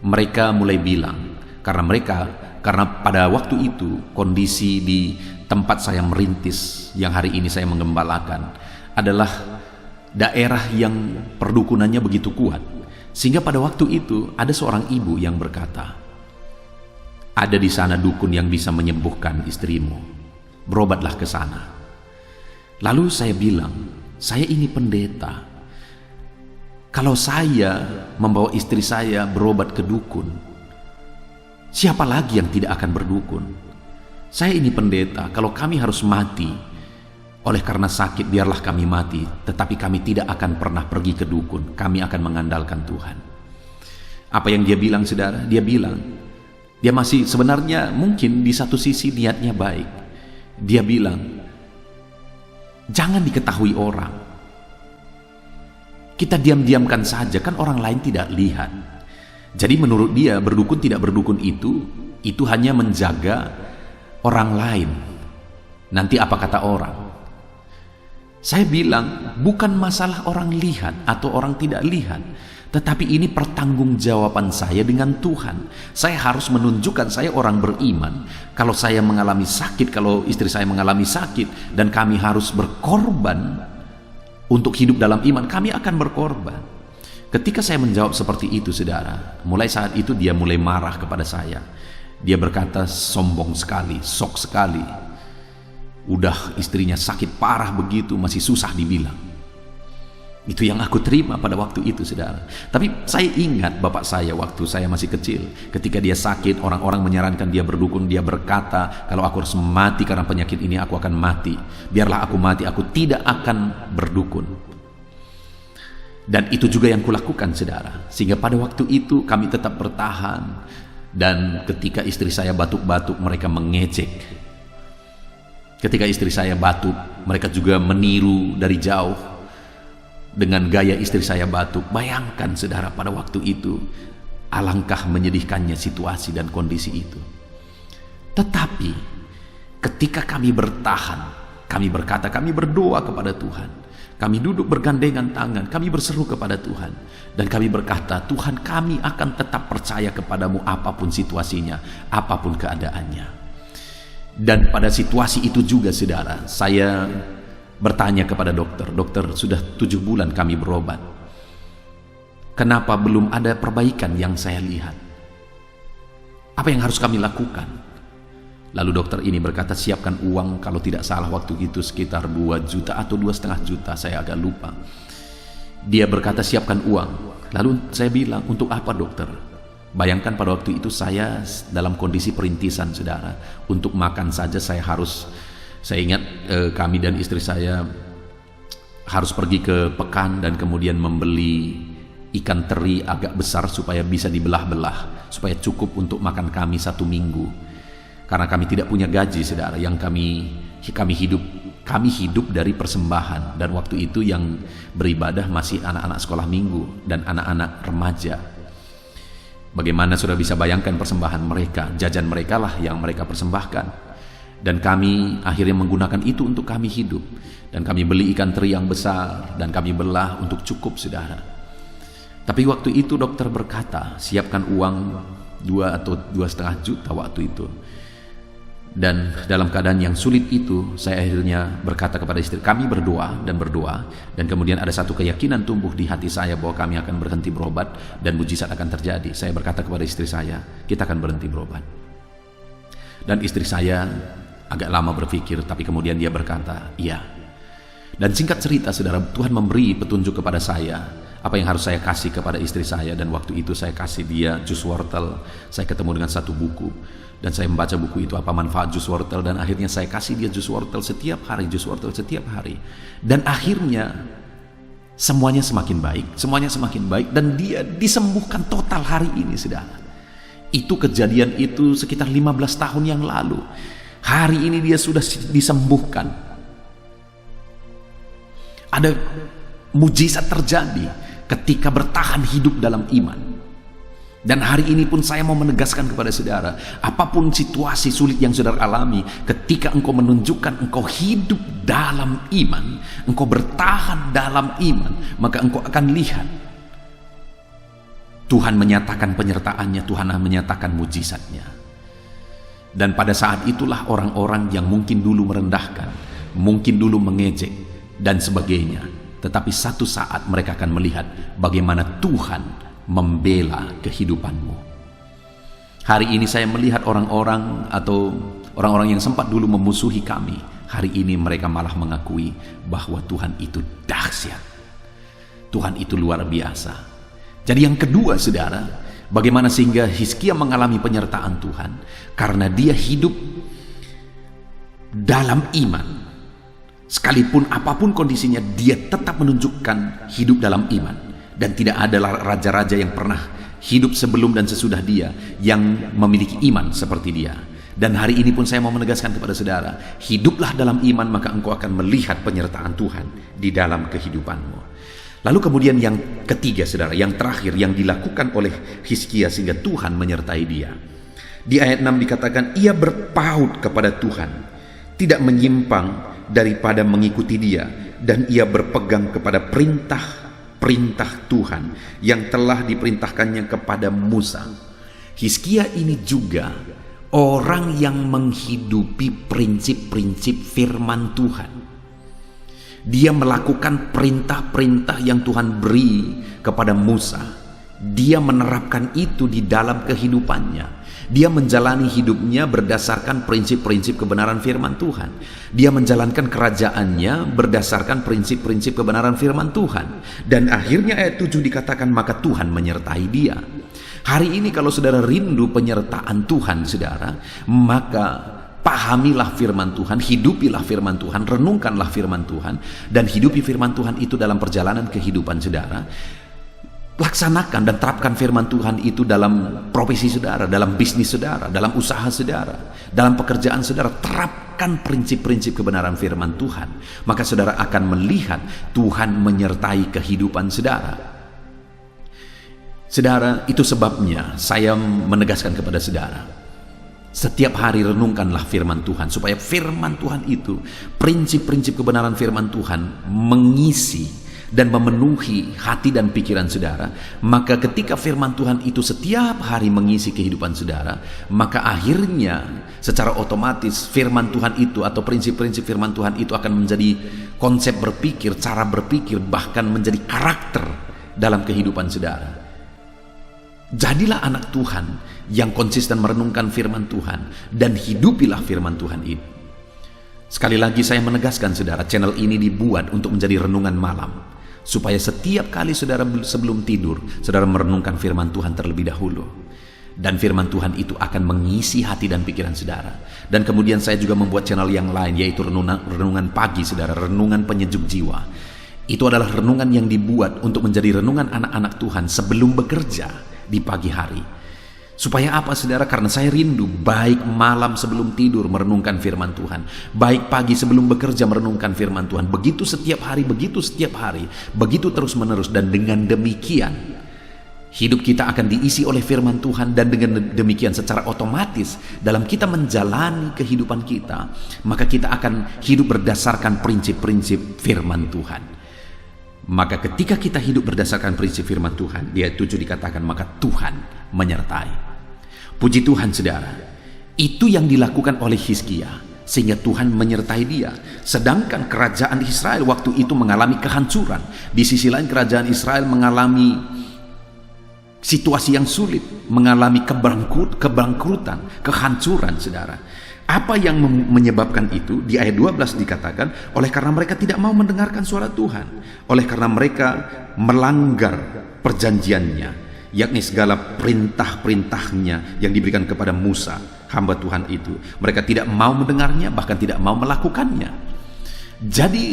mereka mulai bilang, karena pada waktu itu kondisi di tempat saya merintis yang hari ini saya menggembalakan adalah daerah yang perdukunannya begitu kuat. Sehingga pada waktu itu ada seorang ibu yang berkata, ada di sana dukun yang bisa menyembuhkan istrimu, berobatlah ke sana. Lalu saya bilang, saya ini pendeta, kalau saya membawa istri saya berobat ke dukun, siapa lagi yang tidak akan berdukun? Saya ini pendeta, kalau kami harus mati oleh karena sakit, biarlah kami mati, tetapi kami tidak akan pernah pergi ke dukun, kami akan mengandalkan Tuhan. Apa yang dia bilang, saudara? Dia bilang, dia masih sebenarnya mungkin di satu sisi niatnya baik. Dia bilang, jangan diketahui orang. Kita diam-diamkan saja, kan orang lain tidak lihat. Jadi menurut dia, berdukun tidak berdukun itu hanya menjaga orang lain. Nanti apa kata orang? Saya bilang, bukan masalah orang lihat atau orang tidak lihat, tetapi ini pertanggungjawaban saya dengan Tuhan. Saya harus menunjukkan saya orang beriman. Kalau saya mengalami sakit, kalau istri saya mengalami sakit, dan kami harus berkorban untuk hidup dalam iman, kami akan berkorban. Ketika saya menjawab seperti itu, saudara, mulai saat itu dia mulai marah kepada saya. Dia berkata, sombong sekali, sok sekali. Udah istrinya sakit parah begitu, masih susah dibilang. Itu yang aku terima pada waktu itu, saudara. Tapi saya ingat bapak saya waktu saya masih kecil, ketika dia sakit, orang-orang menyarankan dia berdukun. Dia berkata, kalau aku harus mati karena penyakit ini, aku akan mati. Biarlah aku mati, aku tidak akan berdukun. Dan itu juga yang kulakukan, saudara. Sehingga pada waktu itu kami tetap bertahan. Dan ketika istri saya batuk-batuk, mereka mengejek. Ketika istri saya batuk, mereka juga meniru dari jauh dengan gaya istri saya batuk. Bayangkan, saudara, pada waktu itu alangkah menyedihkannya situasi dan kondisi itu. Tetapi ketika kami bertahan, kami berkata, kami berdoa kepada Tuhan, kami duduk bergandengan tangan, kami berseru kepada Tuhan, dan kami berkata, Tuhan, kami akan tetap percaya kepadamu apapun situasinya, apapun keadaannya. Dan pada situasi itu juga, saudara, saya bertanya kepada dokter, dokter, sudah 7 bulan kami berobat, kenapa belum ada perbaikan yang saya lihat? Apa yang harus kami lakukan? Lalu dokter ini berkata, siapkan uang, kalau tidak salah waktu itu sekitar 2 juta atau 2,5 juta, saya agak lupa. Dia berkata, siapkan uang. Lalu saya bilang, untuk apa, dokter? Bayangkan pada waktu itu saya dalam kondisi perintisan, saudara. Untuk makan saja saya ingat kami dan istri saya harus pergi ke pekan dan kemudian membeli ikan teri agak besar supaya bisa dibelah-belah, supaya cukup untuk makan kami 1 minggu. Karena kami tidak punya gaji, saudara. Yang kami hidup dari persembahan, dan waktu itu yang beribadah masih anak-anak sekolah minggu dan anak-anak remaja. Bagaimana sudah bisa bayangkan persembahan mereka, jajan mereka lah yang mereka persembahkan. Dan kami akhirnya menggunakan itu untuk kami hidup. Dan kami beli ikan teri yang besar dan kami belah untuk cukup, saudara. Tapi waktu itu dokter berkata, siapkan uang 2 atau 2,5 juta waktu itu. Dan dalam keadaan yang sulit itu, saya akhirnya berkata kepada istri, kami berdoa, dan kemudian ada satu keyakinan tumbuh di hati saya bahwa kami akan berhenti berobat dan mujizat akan terjadi. Saya berkata kepada istri saya, kita akan berhenti berobat. Dan istri saya agak lama berpikir, tapi kemudian dia berkata, iya. Dan singkat cerita, saudara, Tuhan memberi petunjuk kepada saya apa yang harus saya kasih kepada istri saya. Dan waktu itu saya kasih dia jus wortel. Saya ketemu dengan satu buku dan saya membaca buku itu, apa manfaat jus wortel, dan akhirnya saya kasih dia jus wortel setiap hari, dan akhirnya semuanya semakin baik, dan dia disembuhkan total hari ini, saudara. Itu kejadian itu sekitar 15 tahun yang lalu. Hari ini dia sudah disembuhkan. Ada mujizat terjadi ketika bertahan hidup dalam iman. Dan hari ini pun saya mau menegaskan kepada saudara, apapun situasi sulit yang saudara alami, ketika engkau menunjukkan engkau hidup dalam iman, engkau bertahan dalam iman, maka engkau akan lihat Tuhan menyatakan penyertaannya, Tuhan menyatakan mujizatnya. Dan pada saat itulah orang-orang yang mungkin dulu merendahkan, mungkin dulu mengejek dan sebagainya, tetapi satu saat mereka akan melihat bagaimana Tuhan membela kehidupanmu. Hari ini saya melihat orang-orang atau orang-orang yang sempat dulu memusuhi kami, hari ini mereka malah mengakui bahwa Tuhan itu dahsyat. Tuhan itu luar biasa. Jadi yang kedua, saudara, bagaimana sehingga Hizkia mengalami penyertaan Tuhan? Karena dia hidup dalam iman. Sekalipun apapun kondisinya, dia tetap menunjukkan hidup dalam iman. Dan tidak ada raja-raja yang pernah hidup sebelum dan sesudah dia yang memiliki iman seperti dia. Dan hari ini pun saya mau menegaskan kepada saudara, hiduplah dalam iman, maka engkau akan melihat penyertaan Tuhan di dalam kehidupanmu. Lalu kemudian yang ketiga, saudara, yang terakhir yang dilakukan oleh Hizkia sehingga Tuhan menyertai dia. Di ayat 6 dikatakan, ia berpaut kepada Tuhan, tidak menyimpang daripada mengikuti dia, dan ia berpegang kepada perintah Tuhan yang telah diperintahkannya kepada Musa. Hizkia ini juga orang yang menghidupi prinsip-prinsip firman Tuhan. Dia melakukan perintah-perintah yang Tuhan beri kepada Musa. Dia menerapkan itu di dalam kehidupannya. Dia menjalani hidupnya berdasarkan prinsip-prinsip kebenaran firman Tuhan. Dia menjalankan kerajaannya berdasarkan prinsip-prinsip kebenaran firman Tuhan. Dan akhirnya ayat 7 dikatakan, maka Tuhan menyertai dia. Hari ini kalau saudara rindu penyertaan Tuhan, saudara, maka pahamilah firman Tuhan, hidupilah firman Tuhan, renungkanlah firman Tuhan, dan hidupi firman Tuhan itu dalam perjalanan kehidupan saudara. Laksanakan dan terapkan firman Tuhan itu dalam profesi saudara, dalam bisnis saudara, dalam usaha saudara, dalam pekerjaan saudara. Terapkan prinsip-prinsip kebenaran firman Tuhan, maka saudara akan melihat Tuhan menyertai kehidupan saudara. Saudara, itu sebabnya saya menegaskan kepada saudara, setiap hari renungkanlah firman Tuhan, supaya firman Tuhan itu, prinsip-prinsip kebenaran firman Tuhan mengisi dan memenuhi hati dan pikiran saudara. Maka ketika firman Tuhan itu setiap hari mengisi kehidupan saudara, maka akhirnya secara otomatis firman Tuhan itu atau prinsip-prinsip firman Tuhan itu akan menjadi konsep berpikir, cara berpikir, bahkan menjadi karakter dalam kehidupan saudara. Jadilah anak Tuhan yang konsisten merenungkan firman Tuhan dan hidupilah firman Tuhan itu. Sekali lagi saya menegaskan saudara, channel ini dibuat untuk menjadi renungan malam, supaya setiap kali saudara sebelum tidur, saudara merenungkan firman Tuhan terlebih dahulu. Dan firman Tuhan itu akan mengisi hati dan pikiran saudara. Dan kemudian saya juga membuat channel yang lain, yaitu renungan pagi saudara, renungan penyejuk jiwa. Itu adalah renungan yang dibuat untuk menjadi renungan anak-anak Tuhan sebelum bekerja di pagi hari. Supaya apa saudara? Karena saya rindu baik malam sebelum tidur merenungkan firman Tuhan, baik pagi sebelum bekerja merenungkan firman Tuhan. Begitu setiap hari, begitu terus menerus. Dan dengan demikian hidup kita akan diisi oleh firman Tuhan. Dan dengan demikian secara otomatis dalam kita menjalani kehidupan kita, maka kita akan hidup berdasarkan prinsip-prinsip firman Tuhan. Maka ketika kita hidup berdasarkan prinsip firman Tuhan, di ayat 7 dikatakan, maka Tuhan menyertai. Puji Tuhan saudara, itu yang dilakukan oleh Hizkia sehingga Tuhan menyertai dia. Sedangkan kerajaan Israel waktu itu mengalami kehancuran. Di sisi lain kerajaan Israel mengalami situasi yang sulit, mengalami kebangkrutan, kehancuran saudara. Apa yang menyebabkan itu? Di ayat 12 dikatakan, oleh karena mereka tidak mau mendengarkan suara Tuhan, oleh karena mereka melanggar perjanjiannya, yakni segala perintah-perintahnya yang diberikan kepada Musa, hamba Tuhan itu. Mereka tidak mau mendengarnya, bahkan tidak mau melakukannya. Jadi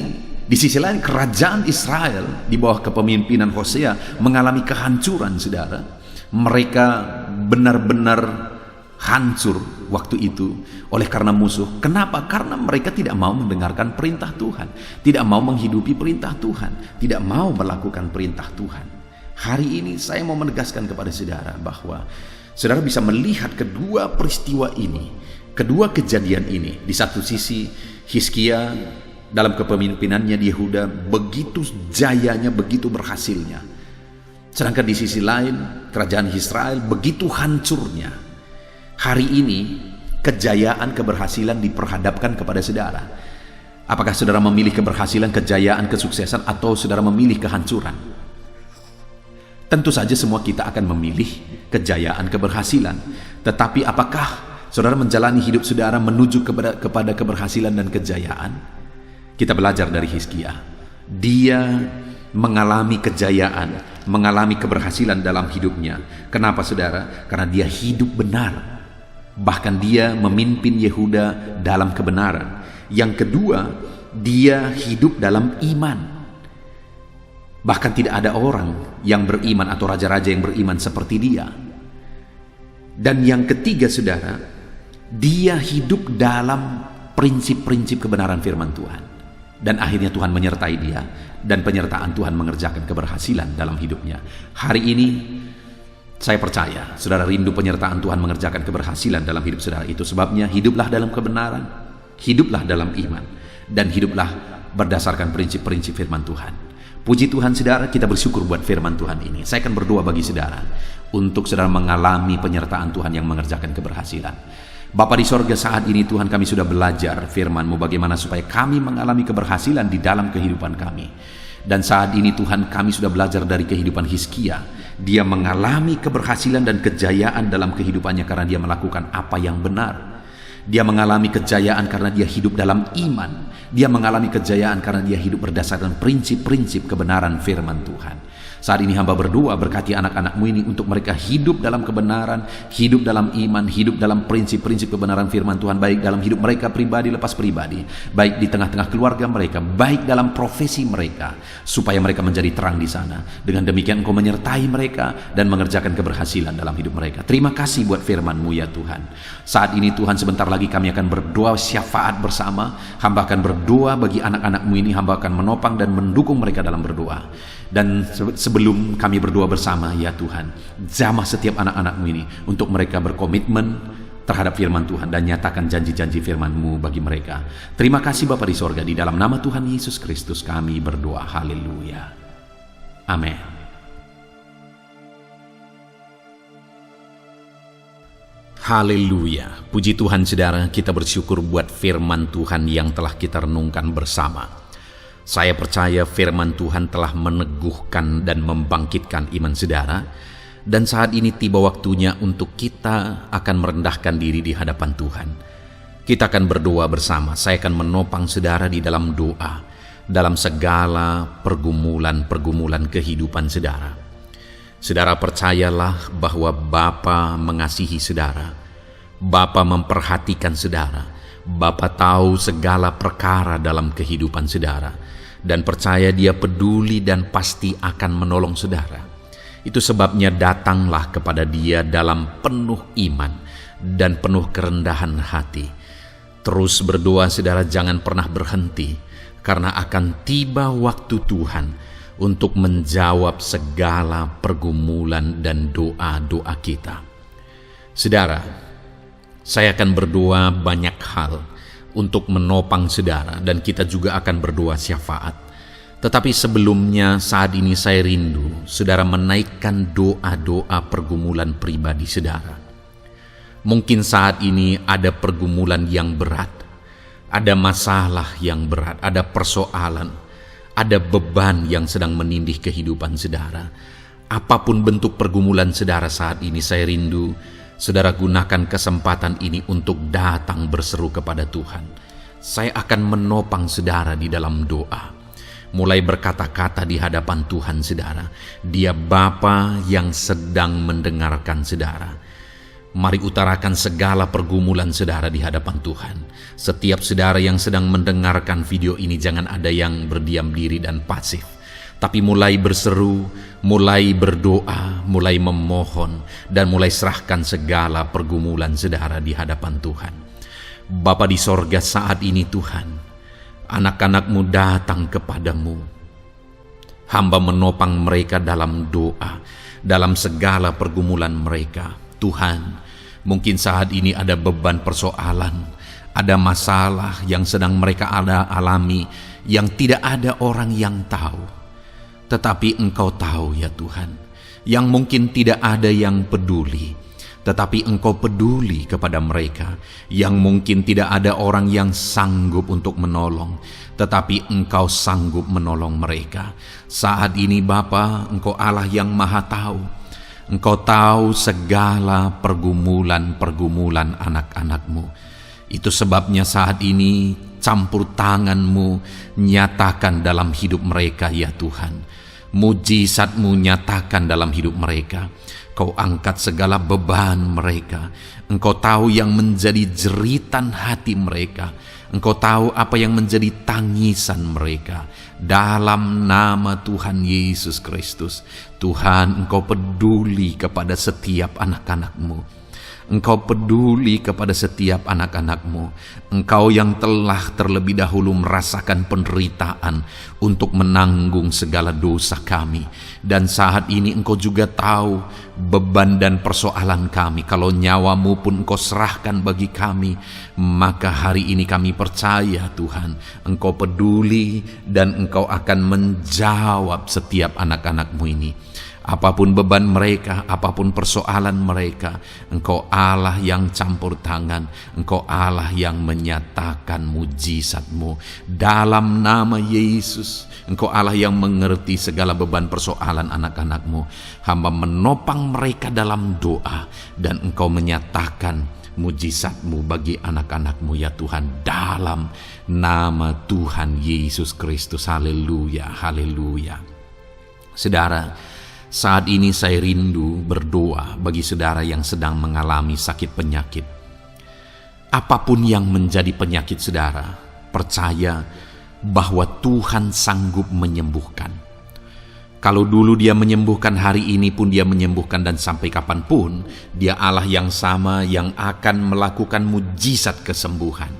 di sisi lain kerajaan Israel di bawah kepemimpinan Hosea mengalami kehancuran saudara. Mereka benar-benar hancur waktu itu oleh karena musuh. Kenapa? Karena mereka tidak mau mendengarkan perintah Tuhan, tidak mau menghidupi perintah Tuhan, tidak mau melakukan perintah Tuhan. Hari ini saya mau menegaskan kepada saudara bahwa saudara bisa melihat kedua peristiwa ini, kedua kejadian ini. Di satu sisi Hizkia dalam kepemimpinannya di Yehuda begitu jayanya, begitu berhasilnya. Sedangkan di sisi lain kerajaan Israel begitu hancurnya. Hari ini kejayaan, keberhasilan diperhadapkan kepada saudara. Apakah saudara memilih keberhasilan, kejayaan, kesuksesan, atau saudara memilih kehancuran? Tentu saja semua kita akan memilih kejayaan, keberhasilan. Tetapi apakah saudara menjalani hidup saudara menuju kepada keberhasilan dan kejayaan? Kita belajar dari Hizkia. Dia mengalami kejayaan, mengalami keberhasilan dalam hidupnya. Kenapa saudara? Karena dia hidup benar. Bahkan dia memimpin Yehuda dalam kebenaran. Yang kedua, dia hidup dalam iman. Bahkan tidak ada orang yang beriman atau raja-raja yang beriman seperti dia. Dan yang ketiga saudara, dia hidup dalam prinsip-prinsip kebenaran firman Tuhan. Dan akhirnya Tuhan menyertai dia, dan penyertaan Tuhan mengerjakan keberhasilan dalam hidupnya. Hari ini saya percaya saudara rindu penyertaan Tuhan mengerjakan keberhasilan dalam hidup saudara. Itu sebabnya hiduplah dalam kebenaran, hiduplah dalam iman, dan hiduplah berdasarkan prinsip-prinsip firman Tuhan. Puji Tuhan saudara, kita bersyukur buat firman Tuhan ini. Saya akan berdoa bagi saudara untuk saudara mengalami penyertaan Tuhan yang mengerjakan keberhasilan. Bapa di sorga, saat ini Tuhan kami sudah belajar firman-Mu bagaimana supaya kami mengalami keberhasilan di dalam kehidupan kami. Dan saat ini Tuhan kami sudah belajar dari kehidupan Hizkia. Dia mengalami keberhasilan dan kejayaan dalam kehidupannya karena dia melakukan apa yang benar. Dia mengalami kejayaan karena dia hidup dalam iman. Dia mengalami kejayaan karena dia hidup berdasarkan prinsip-prinsip kebenaran firman Tuhan. Saat ini hamba berdoa, berkati anak-anak-Mu ini untuk mereka hidup dalam kebenaran, hidup dalam iman, hidup dalam prinsip-prinsip kebenaran firman Tuhan, baik dalam hidup mereka pribadi lepas pribadi, baik di tengah-tengah keluarga mereka, baik dalam profesi mereka, supaya mereka menjadi terang di sana. Dengan demikian Engkau menyertai mereka dan mengerjakan keberhasilan dalam hidup mereka. Terima kasih buat firman-Mu ya Tuhan. Saat ini Tuhan, sebentar lagi kami akan berdoa syafaat bersama. Hamba akan berdoa bagi anak-anak-Mu ini, hamba akan menopang dan mendukung mereka dalam berdoa. Dan sebelum kami berdoa bersama ya Tuhan, jamah setiap anak-anak-Mu ini untuk mereka berkomitmen terhadap firman Tuhan dan nyatakan janji-janji firman-Mu bagi mereka. Terima kasih Bapa di sorga, di dalam nama Tuhan Yesus Kristus kami berdoa. Haleluya. Amin. Haleluya. Puji Tuhan saudara, kita bersyukur buat firman Tuhan yang telah kita renungkan bersama. Saya percaya firman Tuhan telah meneguhkan dan membangkitkan iman saudara. Dan saat ini tiba waktunya untuk kita akan merendahkan diri di hadapan Tuhan. Kita akan berdoa bersama. Saya akan menopang saudara di dalam doa, dalam segala pergumulan-pergumulan kehidupan saudara. Saudara percayalah bahwa Bapa mengasihi saudara. Bapa memperhatikan saudara. Bapa tahu segala perkara dalam kehidupan saudara. Dan percaya Dia peduli dan pasti akan menolong saudara. Itu sebabnya datanglah kepada Dia dalam penuh iman dan penuh kerendahan hati. Terus berdoa saudara, jangan pernah berhenti, karena akan tiba waktu Tuhan untuk menjawab segala pergumulan dan doa-doa kita. Saudara, saya akan berdoa banyak hal untuk menopang saudara, dan kita juga akan berdoa syafaat. Tetapi sebelumnya saat ini saya rindu saudara menaikkan doa-doa pergumulan pribadi saudara. Mungkin saat ini ada pergumulan yang berat, ada masalah yang berat, ada persoalan, ada beban yang sedang menindih kehidupan saudara. Apapun bentuk pergumulan saudara saat ini, saya rindu saudara gunakan kesempatan ini untuk datang berseru kepada Tuhan. Saya akan menopang saudara di dalam doa. Mulai berkata-kata di hadapan Tuhan saudara. Dia Bapa yang sedang mendengarkan saudara. Mari utarakan segala pergumulan saudara di hadapan Tuhan. Setiap saudara yang sedang mendengarkan video ini, jangan ada yang berdiam diri dan pasif. Tapi mulai berseru, mulai berdoa, mulai memohon, dan mulai serahkan segala pergumulan saudara di hadapan Tuhan. Bapa di sorga, saat ini Tuhan, anak-anak-Mu datang kepadamu. Hamba menopang mereka dalam doa, dalam segala pergumulan mereka. Tuhan, mungkin saat ini ada beban persoalan, ada masalah yang sedang mereka alami, yang tidak ada orang yang tahu. Tetapi Engkau tahu ya Tuhan, yang mungkin tidak ada yang peduli. tetapi Engkau peduli kepada mereka yang mungkin tidak ada orang yang sanggup untuk menolong, tetapi Engkau sanggup menolong mereka. Saat ini Bapa, Engkau Allah yang Maha Tahu. Engkau tahu segala pergumulan-pergumulan anak-anak-Mu. Itu sebabnya saat ini campur tangan-Mu nyatakan dalam hidup mereka ya Tuhan. Mujizat-Mu nyatakan dalam hidup mereka. Kau angkat segala beban mereka. Engkau tahu yang menjadi jeritan hati mereka. Engkau tahu apa yang menjadi tangisan mereka. Dalam nama Tuhan Yesus Kristus, Tuhan, Engkau peduli kepada setiap anak-anak-Mu. Engkau peduli kepada setiap anak-anak-Mu. Engkau yang telah terlebih dahulu merasakan penderitaan untuk menanggung segala dosa kami. Dan saat ini Engkau juga tahu beban dan persoalan kami. Kalau nyawa-Mu pun Engkau serahkan bagi kami, maka hari ini kami percaya Tuhan, Engkau peduli dan Engkau akan menjawab setiap anak-anak-Mu ini. Apapun beban mereka, apapun persoalan mereka, Engkau Allah yang campur tangan, Engkau Allah yang menyatakan mujizat-Mu. Dalam nama Yesus, Engkau Allah yang mengerti segala beban persoalan anak-anak-Mu. Hamba menopang mereka dalam doa, dan Engkau menyatakan mujizat-Mu bagi anak-anak-Mu ya Tuhan, dalam nama Tuhan Yesus Kristus. Haleluya, haleluya. Saudara, saat ini saya rindu berdoa bagi saudara yang sedang mengalami sakit penyakit. Apapun yang menjadi penyakit saudara, percaya bahwa Tuhan sanggup menyembuhkan. Kalau dulu Dia menyembuhkan, hari ini pun Dia menyembuhkan, dan sampai kapanpun Dia Allah yang sama yang akan melakukan mujizat kesembuhan.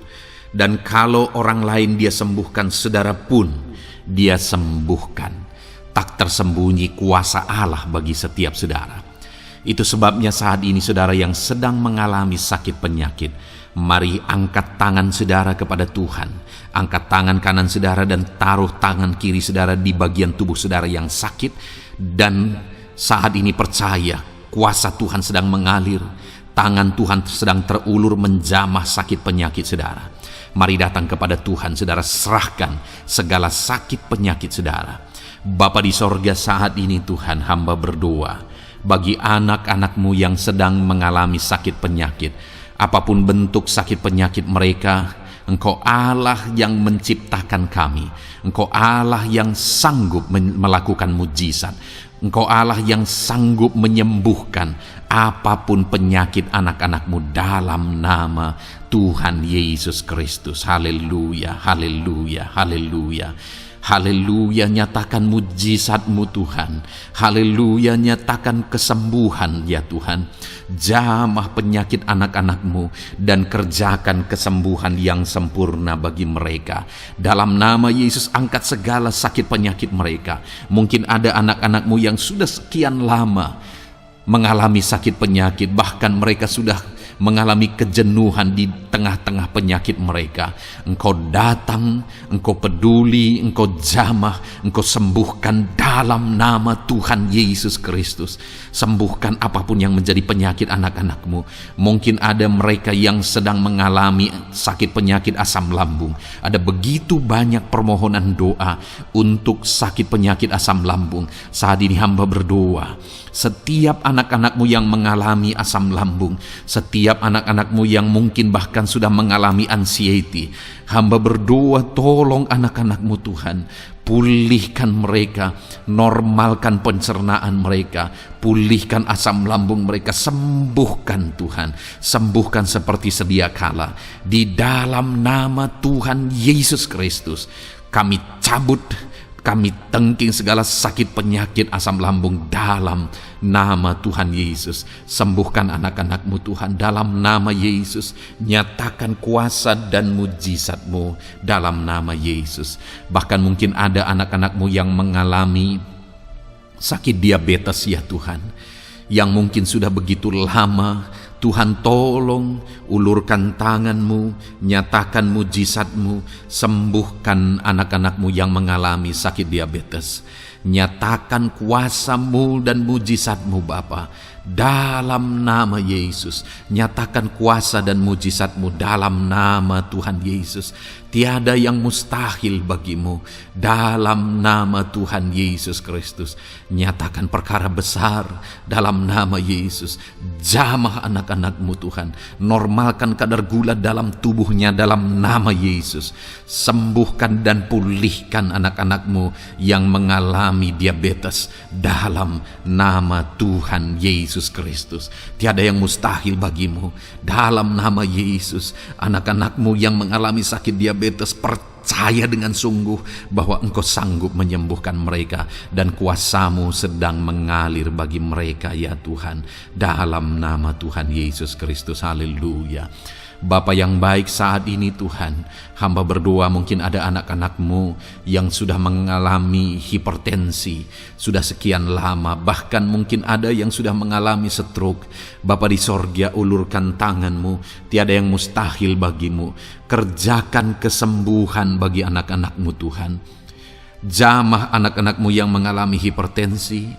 Dan kalau orang lain Dia sembuhkan, saudara pun Dia sembuhkan. Tak tersembunyi kuasa Allah bagi setiap saudara. Itu sebabnya saat ini saudara yang sedang mengalami sakit penyakit, mari angkat tangan saudara kepada Tuhan. Angkat tangan kanan saudara dan taruh tangan kiri saudara di bagian tubuh saudara yang sakit. Dan saat ini percaya kuasa Tuhan sedang mengalir. Tangan Tuhan sedang terulur menjamah sakit penyakit saudara. Mari datang kepada Tuhan saudara, serahkan segala sakit penyakit saudara. Bapa di sorga, saat ini Tuhan, hamba berdoa bagi anak-anak-Mu yang sedang mengalami sakit penyakit. Apapun bentuk sakit penyakit mereka, Engkau Allah yang menciptakan kami. Engkau Allah yang sanggup melakukan mujizat. Engkau Allah yang sanggup menyembuhkan apapun penyakit anak-anak-Mu dalam nama Tuhan Yesus Kristus. Haleluya, haleluya, haleluya. Haleluya, nyatakan mujizat-Mu Tuhan. Haleluya, nyatakan kesembuhan ya Tuhan. Jamah penyakit anak-anak-Mu dan kerjakan kesembuhan yang sempurna bagi mereka. Dalam nama Yesus, angkat segala sakit penyakit mereka. Mungkin ada anak-anak-Mu yang sudah sekian lama mengalami sakit penyakit, bahkan mereka sudah mengalami kejenuhan di tengah-tengah penyakit mereka. Engkau datang, Engkau peduli, Engkau jamah, Engkau sembuhkan dalam nama Tuhan Yesus Kristus. Sembuhkan apapun yang menjadi penyakit anak-anak-Mu. Mungkin ada mereka yang sedang mengalami sakit penyakit asam lambung. Ada begitu banyak permohonan doa untuk sakit penyakit asam lambung. Saat ini hamba berdoa, setiap anak-anak-Mu yang mengalami asam lambung, setiap anak-anak-Mu yang mungkin bahkan sudah mengalami anxiety, hamba berdoa, tolong anak-anak-Mu Tuhan, pulihkan mereka, normalkan pencernaan mereka, pulihkan asam lambung mereka, sembuhkan Tuhan, sembuhkan seperti sedia kala. Di dalam nama Tuhan Yesus Kristus, kami cabut, kami tengking segala sakit penyakit asam lambung dalam nama Tuhan Yesus. Sembuhkan anak-anak-Mu Tuhan dalam nama Yesus. Nyatakan kuasa dan mujizat-Mu dalam nama Yesus. Bahkan mungkin ada anak-anak-Mu yang mengalami sakit diabetes ya Tuhan, yang mungkin sudah begitu lama. Tuhan, tolong ulurkan tangan-Mu, nyatakan mujizat-Mu, sembuhkan anak-anak-Mu yang mengalami sakit diabetes. Nyatakan kuasa-Mu dan mujizat-Mu Bapa, dalam nama Yesus. Nyatakan kuasa dan mujizat-Mu dalam nama Tuhan Yesus. Tiada yang mustahil bagi-Mu, dalam nama Tuhan Yesus Kristus. Nyatakan perkara besar dalam nama Yesus. Jamah anak-anak-Mu Tuhan, normalkan kadar gula dalam tubuhnya dalam nama Yesus. Sembuhkan dan pulihkan anak-anak-Mu yang mengalami diabetes dalam nama Tuhan Yesus Kristus. Tiada yang mustahil bagi-Mu, dalam nama Yesus. Anak-anak-Mu yang mengalami sakit diabetes, percaya dengan sungguh bahwa Engkau sanggup menyembuhkan mereka, dan kuasa-Mu sedang mengalir bagi mereka ya Tuhan, dalam nama Tuhan Yesus Kristus. Haleluya. Bapa yang baik, saat ini Tuhan, hamba berdoa mungkin ada anak-anak-Mu yang sudah mengalami hipertensi sudah sekian lama, bahkan mungkin ada yang sudah mengalami stroke. Bapa di sorga, ulurkan tangan-Mu, tiada yang mustahil bagi-Mu. Kerjakan kesembuhan bagi anak-anak-Mu Tuhan. Jamah anak-anak-Mu yang mengalami hipertensi,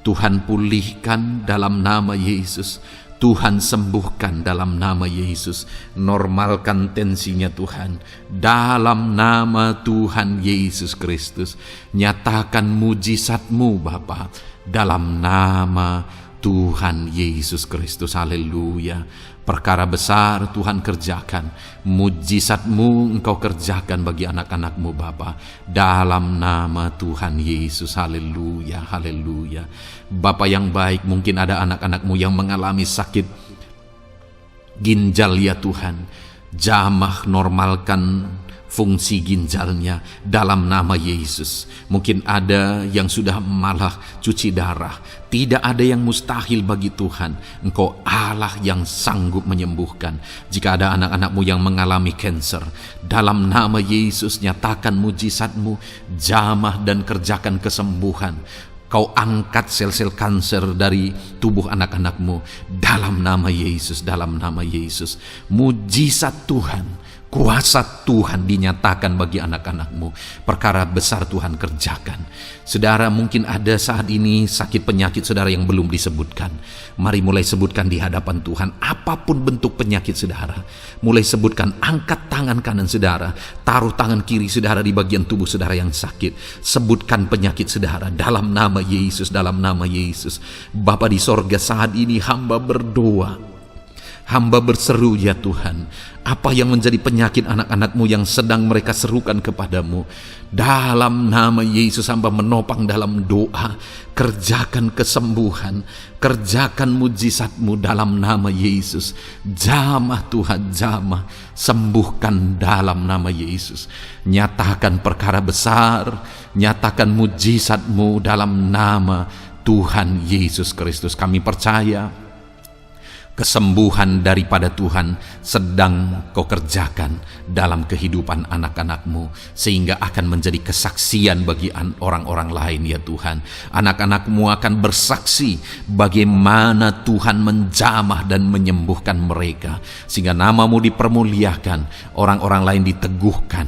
Tuhan pulihkan dalam nama Yesus. Tuhan sembuhkan dalam nama Yesus. Normalkan tensinya Tuhan, dalam nama Tuhan Yesus Kristus. Nyatakan mujizat-Mu Bapa, dalam nama Tuhan Yesus Kristus. Haleluya. Perkara besar Tuhan kerjakan, mujizat-Mu Engkau kerjakan bagi anak-anak-Mu Bapa, dalam nama Tuhan Yesus. Haleluya, haleluya. Bapa yang baik, mungkin ada anak-anak-Mu yang mengalami sakit ginjal ya Tuhan. Jamah normalkan fungsi ginjalnya dalam nama Yesus. Mungkin ada yang sudah malah cuci darah. Tidak ada yang mustahil bagi Tuhan. Engkau Allah yang sanggup menyembuhkan. Jika ada anak-anak-Mu yang mengalami kanker, dalam nama Yesus nyatakan mujizat-Mu, jamah dan kerjakan kesembuhan. Kau angkat sel-sel kanker dari tubuh anak-anak-Mu dalam nama Yesus, dalam nama Yesus. Mujizat Tuhan, kuasa Tuhan dinyatakan bagi anak-anak-Mu. Perkara besar Tuhan kerjakan. Saudara, mungkin ada saat ini sakit penyakit saudara yang belum disebutkan. Mari mulai sebutkan di hadapan Tuhan. Apapun bentuk penyakit saudara, mulai sebutkan. Angkat tangan kanan saudara, taruh tangan kiri saudara di bagian tubuh saudara yang sakit. Sebutkan penyakit saudara dalam nama Yesus, dalam nama Yesus. Bapa di sorga, saat ini hamba berdoa, hamba berseru ya Tuhan, apa yang menjadi penyakit anak-anak-Mu yang sedang mereka serukan kepadamu, dalam nama Yesus hamba menopang dalam doa. Kerjakan kesembuhan, kerjakan mujizat-Mu dalam nama Yesus. Jamah Tuhan, jamah, sembuhkan dalam nama Yesus. Nyatakan perkara besar, nyatakan mujizat-Mu dalam nama Tuhan Yesus Kristus. Kami percaya kesembuhan daripada Tuhan sedang Kau kerjakan dalam kehidupan anak-anak-Mu, sehingga akan menjadi kesaksian bagi orang-orang lain ya Tuhan. Anak-anak-Mu akan bersaksi bagaimana Tuhan menjamah dan menyembuhkan mereka, sehingga nama-Mu dipermuliakan, orang-orang lain diteguhkan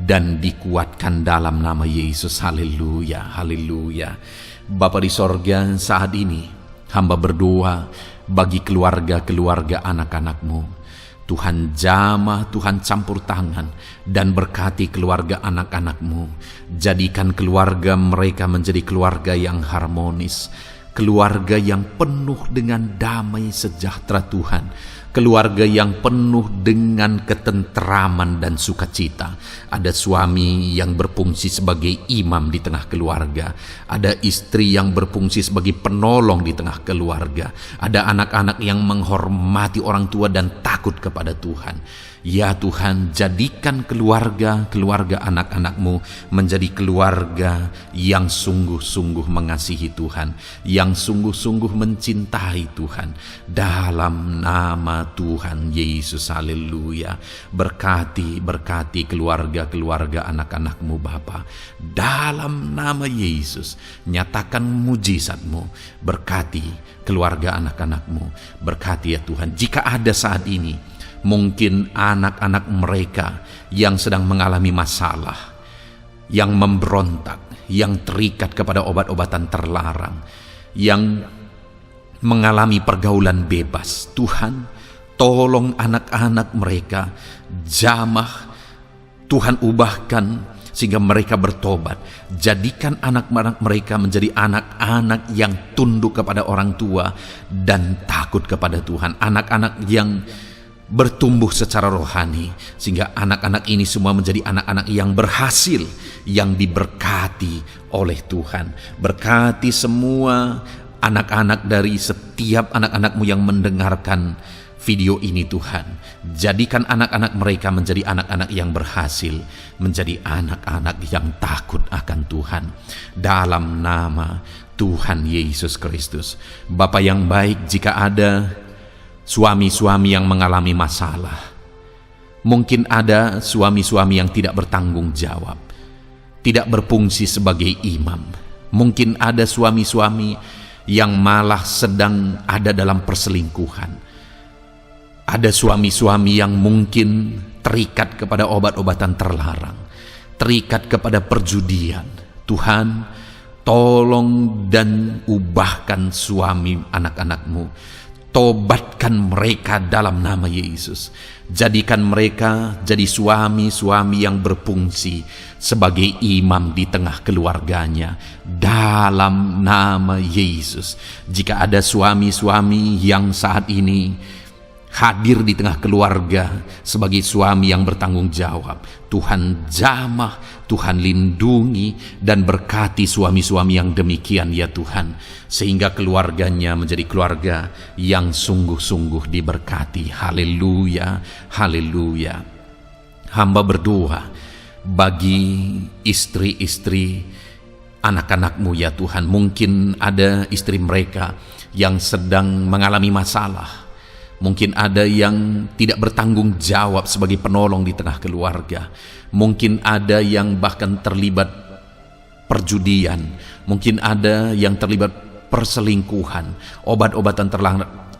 dan dikuatkan dalam nama Yesus. Haleluya, haleluya. Bapa di sorga, saat ini hamba berdoa bagi keluarga-keluarga anak-anak-Mu. Tuhan jamah, Tuhan campur tangan dan berkati keluarga anak-anak-Mu. Jadikan keluarga mereka menjadi keluarga yang harmonis, keluarga yang penuh dengan damai sejahtera Tuhan, keluarga yang penuh dengan ketentraman dan sukacita. Ada suami yang berfungsi sebagai imam di tengah keluarga, ada istri yang berfungsi sebagai penolong di tengah keluarga, ada anak-anak yang menghormati orang tua dan takut kepada Tuhan. Ya Tuhan, jadikan keluarga anak-anak-Mu menjadi keluarga yang sungguh-sungguh mengasihi Tuhan, yang sungguh-sungguh mencintai Tuhan, dalam nama Tuhan Yesus. Haleluya. Berkati keluarga anak-anak-Mu Bapa, dalam nama Yesus. Nyatakan mujizat-Mu, berkati keluarga anak-anak-Mu, berkati ya Tuhan. Jika ada saat ini mungkin anak-anak mereka yang sedang mengalami masalah, yang memberontak, yang terikat kepada obat-obatan terlarang, yang mengalami pergaulan bebas. Tuhan, tolong anak-anak mereka, jamah Tuhan, ubahkan sehingga mereka bertobat. Jadikan anak-anak mereka menjadi anak-anak yang tunduk kepada orang tua dan takut kepada Tuhan. Anak-anak yang bertumbuh secara rohani, sehingga anak-anak ini semua menjadi anak-anak yang berhasil, yang diberkati oleh Tuhan. Berkati semua anak-anak dari setiap anak-anak-Mu yang mendengarkan video ini Tuhan. Jadikan anak-anak mereka menjadi anak-anak yang berhasil, menjadi anak-anak yang takut akan Tuhan. Dalam nama Tuhan Yesus Kristus. Bapa yang baik, jika ada suami-suami yang mengalami masalah, mungkin ada suami-suami yang tidak bertanggung jawab, tidak berfungsi sebagai imam. Mungkin ada suami-suami yang malah sedang ada dalam perselingkuhan. Ada suami-suami yang mungkin terikat kepada obat-obatan terlarang, terikat kepada perjudian. Tuhan, tolong dan ubahkan suami anak-anak-Mu. Tobatkan mereka dalam nama Yesus. Jadikan mereka jadi suami-suami yang berfungsi sebagai imam di tengah keluarganya, dalam nama Yesus. Jika ada suami-suami yang saat ini hadir di tengah keluarga sebagai suami yang bertanggung jawab, Tuhan jamah, Tuhan lindungi dan berkati suami-suami yang demikian ya Tuhan, sehingga keluarganya menjadi keluarga yang sungguh-sungguh diberkati. Haleluya, haleluya. Hamba berdoa bagi istri-istri anak-anak-Mu ya Tuhan. Mungkin ada istri mereka yang sedang mengalami masalah. Mungkin ada yang tidak bertanggung jawab sebagai penolong di tengah keluarga. Mungkin ada yang bahkan terlibat perjudian. Mungkin ada yang terlibat perselingkuhan, obat-obatan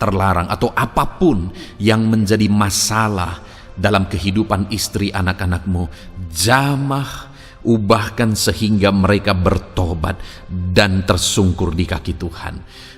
terlarang, atau apapun yang menjadi masalah dalam kehidupan istri anak-anak-Mu. Jamah, ubahkan sehingga mereka bertobat dan tersungkur di kaki Tuhan.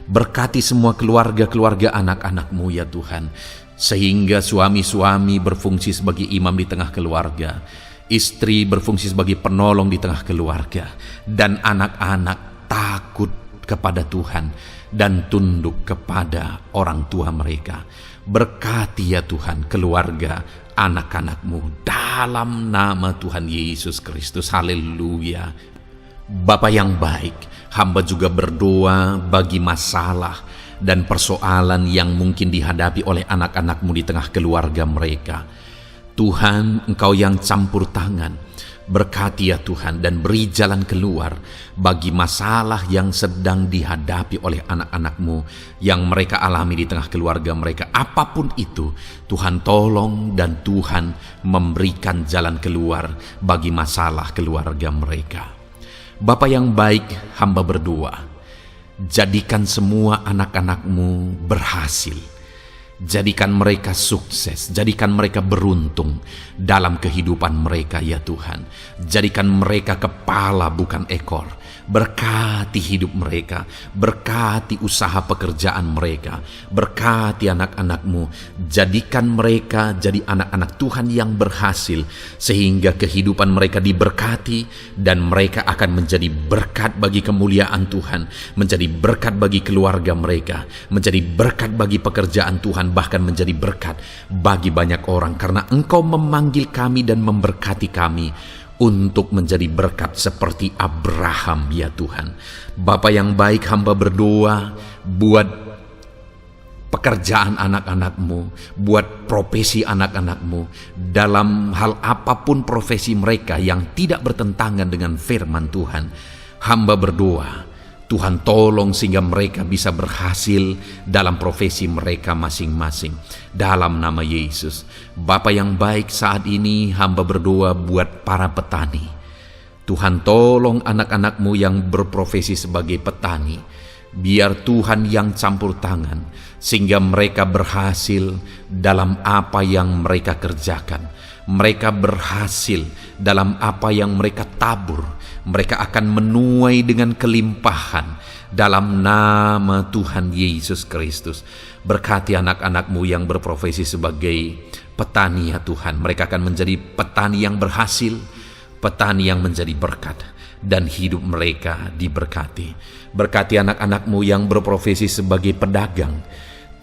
Berkati semua keluarga-keluarga anak-anak-Mu ya Tuhan, sehingga suami-suami berfungsi sebagai imam di tengah keluarga, istri berfungsi sebagai penolong di tengah keluarga, dan anak-anak takut kepada Tuhan dan tunduk kepada orang tua mereka. Berkati ya Tuhan keluarga anak-anak-Mu dalam nama Tuhan Yesus Kristus. Haleluya. Bapa yang baik, hamba juga berdoa bagi masalah dan persoalan yang mungkin dihadapi oleh anak-anak-Mu di tengah keluarga mereka. Tuhan, Engkau yang campur tangan, berkati ya Tuhan dan beri jalan keluar bagi masalah yang sedang dihadapi oleh anak-anak-Mu yang mereka alami di tengah keluarga mereka. Apapun itu, Tuhan tolong dan Tuhan memberikan jalan keluar bagi masalah keluarga mereka. Bapa yang baik, hamba berdoa, jadikan semua anak-anak-Mu berhasil. Jadikan mereka sukses, jadikan mereka beruntung dalam kehidupan mereka ya Tuhan. Jadikan mereka kepala bukan ekor. Berkati hidup mereka, berkati usaha pekerjaan mereka, berkati anak-anak-Mu. Jadikan mereka jadi anak-anak Tuhan yang berhasil, sehingga kehidupan mereka diberkati dan mereka akan menjadi berkat bagi kemuliaan Tuhan, menjadi berkat bagi keluarga mereka, menjadi berkat bagi pekerjaan Tuhan, bahkan menjadi berkat bagi banyak orang, karena Engkau memanggil kami dan memberkati kami untuk menjadi berkat seperti Abraham ya Tuhan. Bapa yang baik, hamba berdoa buat pekerjaan anak-anak-Mu, buat profesi anak-anak-Mu, dalam hal apapun profesi mereka yang tidak bertentangan dengan firman Tuhan. Hamba berdoa, Tuhan tolong sehingga mereka bisa berhasil dalam profesi mereka masing-masing. Dalam nama Yesus. Bapa yang baik, saat ini hamba berdoa buat para petani. Tuhan tolong anak-anak-Mu yang berprofesi sebagai petani. Biar Tuhan yang campur tangan, sehingga mereka berhasil dalam apa yang mereka kerjakan. Mereka berhasil dalam apa yang mereka tabur. Mereka akan menuai dengan kelimpahan dalam nama Tuhan Yesus Kristus. Berkati anak-anak-Mu yang berprofesi sebagai petani ya Tuhan. Mereka akan menjadi petani yang berhasil, petani yang menjadi berkat, dan hidup mereka diberkati. Berkati anak-anak-Mu yang berprofesi sebagai pedagang,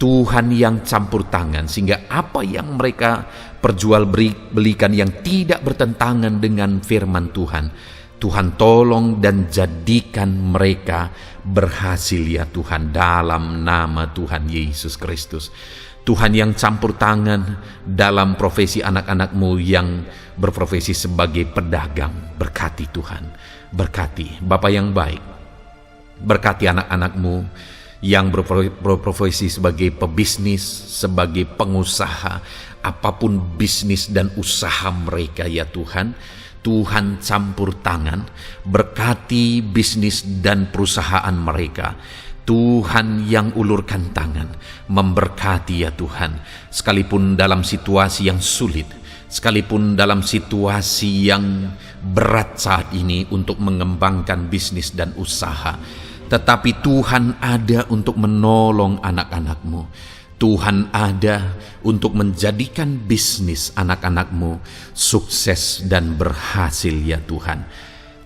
Tuhan yang campur tangan, sehingga apa yang mereka perjualbelikan yang tidak bertentangan dengan firman Tuhan, Tuhan tolong dan jadikan mereka berhasil ya Tuhan, dalam nama Tuhan Yesus Kristus. Tuhan yang campur tangan dalam profesi anak-anak-Mu yang berprofesi sebagai pedagang, berkati Tuhan, berkati Bapa yang baik, berkati anak-anak-Mu yang berprofesi sebagai pebisnis, sebagai pengusaha, apapun bisnis dan usaha mereka ya Tuhan. Tuhan campur tangan, berkati bisnis dan perusahaan mereka. Tuhan yang ulurkan tangan, memberkati ya Tuhan. Sekalipun dalam situasi yang sulit, sekalipun dalam situasi yang berat saat ini untuk mengembangkan bisnis dan usaha, tetapi Tuhan ada untuk menolong anak-anak-Mu. Tuhan ada untuk menjadikan bisnis anak-anak-Mu sukses dan berhasil ya Tuhan.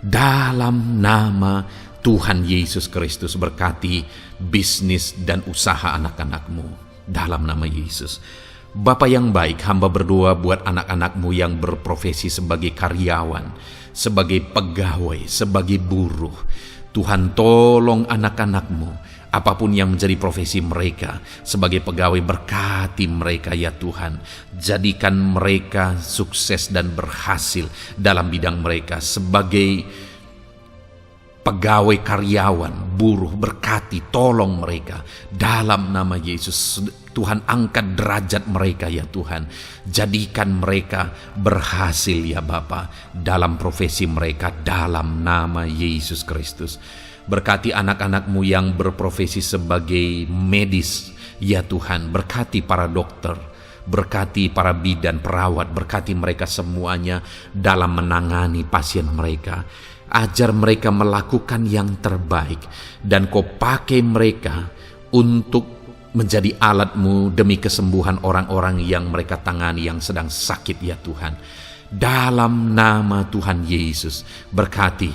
Dalam nama Tuhan Yesus Kristus, berkati bisnis dan usaha anak-anak-Mu dalam nama Yesus. Bapa yang baik, hamba berdoa buat anak-anak-Mu yang berprofesi sebagai karyawan, sebagai pegawai, sebagai buruh. Tuhan tolong anak-anak-Mu, apapun yang menjadi profesi mereka, sebagai pegawai berkati mereka ya Tuhan. Jadikan mereka sukses dan berhasil dalam bidang mereka. Sebagai pegawai karyawan, buruh, berkati, tolong mereka dalam nama Yesus. Tuhan angkat derajat mereka ya Tuhan. Jadikan mereka berhasil ya Bapa dalam profesi mereka dalam nama Yesus Kristus. Berkati anak-anak-Mu yang berprofesi sebagai medis ya Tuhan. Berkati para dokter, berkati para bidan, perawat, berkati mereka semuanya dalam menangani pasien mereka. Ajar mereka melakukan yang terbaik, dan Kau pakai mereka untuk menjadi alat-Mu demi kesembuhan orang-orang yang mereka tangani yang sedang sakit ya Tuhan. Dalam nama Tuhan Yesus, berkati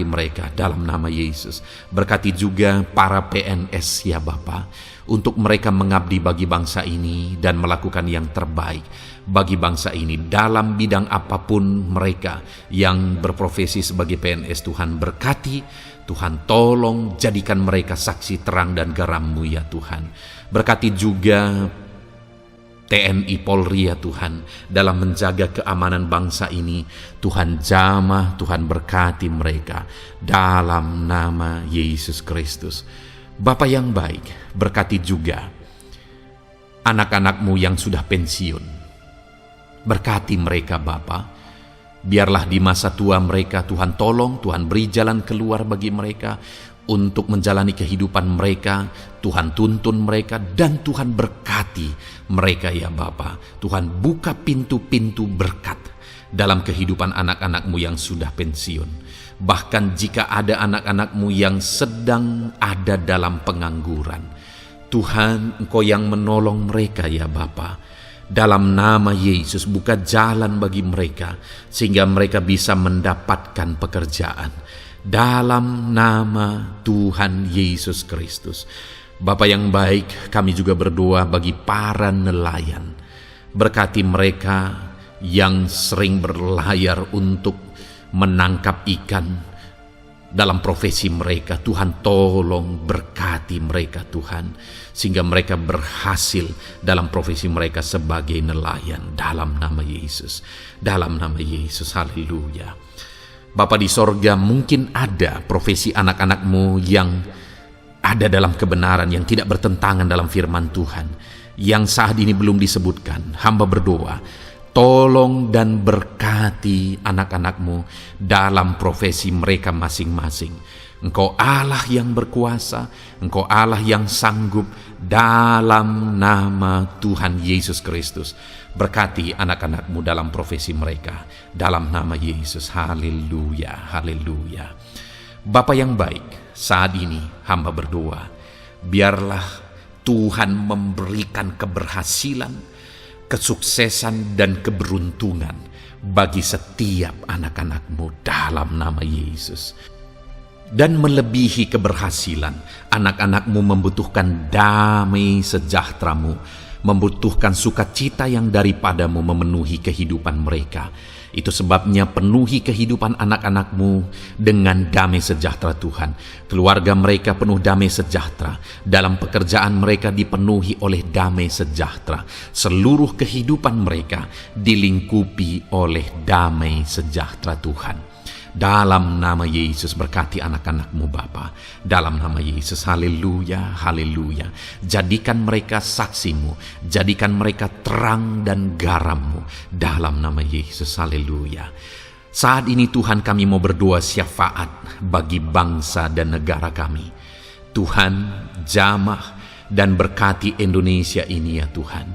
mereka dalam nama Yesus. Berkati juga para PNS ya Bapa, untuk mereka mengabdi bagi bangsa ini dan melakukan yang terbaik bagi bangsa ini dalam bidang apapun mereka yang berprofesi sebagai PNS. Tuhan berkati, Tuhan tolong jadikan mereka saksi terang dan garam-Mu ya Tuhan. Berkati juga TNI Polri ya Tuhan dalam menjaga keamanan bangsa ini. Tuhan jamah, Tuhan berkati mereka dalam nama Yesus Kristus. Bapa yang baik, berkati juga anak-anak-Mu yang sudah pensiun. Berkati mereka Bapa. Biarlah di masa tua mereka Tuhan tolong, Tuhan beri jalan keluar bagi mereka untuk menjalani kehidupan mereka. Tuhan tuntun mereka dan Tuhan berkati mereka ya Bapa. Tuhan buka pintu-pintu berkat dalam kehidupan anak-anak-Mu yang sudah pensiun. Bahkan jika ada anak-anak-Mu yang sedang ada dalam pengangguran, Tuhan Engkau yang menolong mereka ya Bapa. Dalam nama Yesus, buka jalan bagi mereka sehingga mereka bisa mendapatkan pekerjaan. Dalam nama Tuhan Yesus Kristus. Bapa yang baik, kami juga berdoa bagi para nelayan. Berkati mereka yang sering berlayar untuk menangkap ikan dalam profesi mereka. Tuhan tolong berkati mereka Tuhan, sehingga mereka berhasil dalam profesi mereka sebagai nelayan dalam nama Yesus. Dalam nama Yesus, haleluya. Bapa di sorga, mungkin ada profesi anak-anak-Mu yang ada dalam kebenaran, yang tidak bertentangan dalam firman Tuhan, yang saat ini belum disebutkan. Hamba berdoa, tolong dan berkati anak-anak-Mu dalam profesi mereka masing-masing. Engkau Allah yang berkuasa, Engkau Allah yang sanggup, dalam nama Tuhan Yesus Kristus. Berkati anak-anak-Mu dalam profesi mereka, dalam nama Yesus. Haleluya, haleluya. Bapa yang baik, saat ini hamba berdoa, biarlah Tuhan memberikan keberhasilan, kesuksesan dan keberuntungan bagi setiap anak-anak-Mu dalam nama Yesus. Dan melebihi keberhasilan, anak-anak-Mu membutuhkan damai sejahtera-Mu, membutuhkan sukacita yang daripada-Mu memenuhi kehidupan mereka. Itu sebabnya penuhi kehidupan anak-anak-Mu dengan damai sejahtera Tuhan. Keluarga mereka penuh damai sejahtera. Dalam pekerjaan mereka dipenuhi oleh damai sejahtera. Seluruh kehidupan mereka dilingkupi oleh damai sejahtera Tuhan. Dalam nama Yesus, berkati anak-anak-Mu Bapa. Dalam nama Yesus, haleluya, haleluya. Jadikan mereka saksi-Mu, jadikan mereka terang dan garam-Mu. Dalam nama Yesus, haleluya. Saat ini Tuhan, kami mau berdoa syafaat bagi bangsa dan negara kami. Tuhan, jamah dan berkati Indonesia ini ya Tuhan.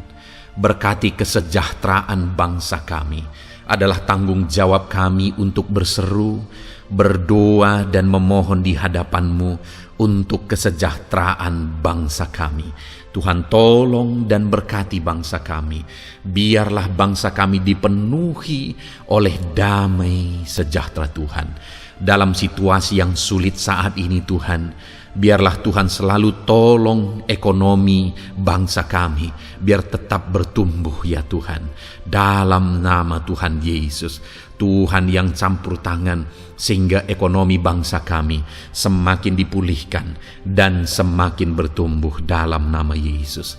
Berkati kesejahteraan bangsa kami. Adalah tanggung jawab kami untuk berseru, berdoa dan memohon di hadapan-Mu untuk kesejahteraan bangsa kami. Tuhan, tolong dan berkati bangsa kami. Biarlah bangsa kami dipenuhi oleh damai sejahtera Tuhan. Dalam situasi yang sulit saat ini Tuhan, biarlah Tuhan selalu tolong ekonomi bangsa kami, biar tetap bertumbuh ya Tuhan. Dalam nama Tuhan Yesus, Tuhan yang campur tangan, sehingga ekonomi bangsa kami semakin dipulihkan dan semakin bertumbuh dalam nama Yesus.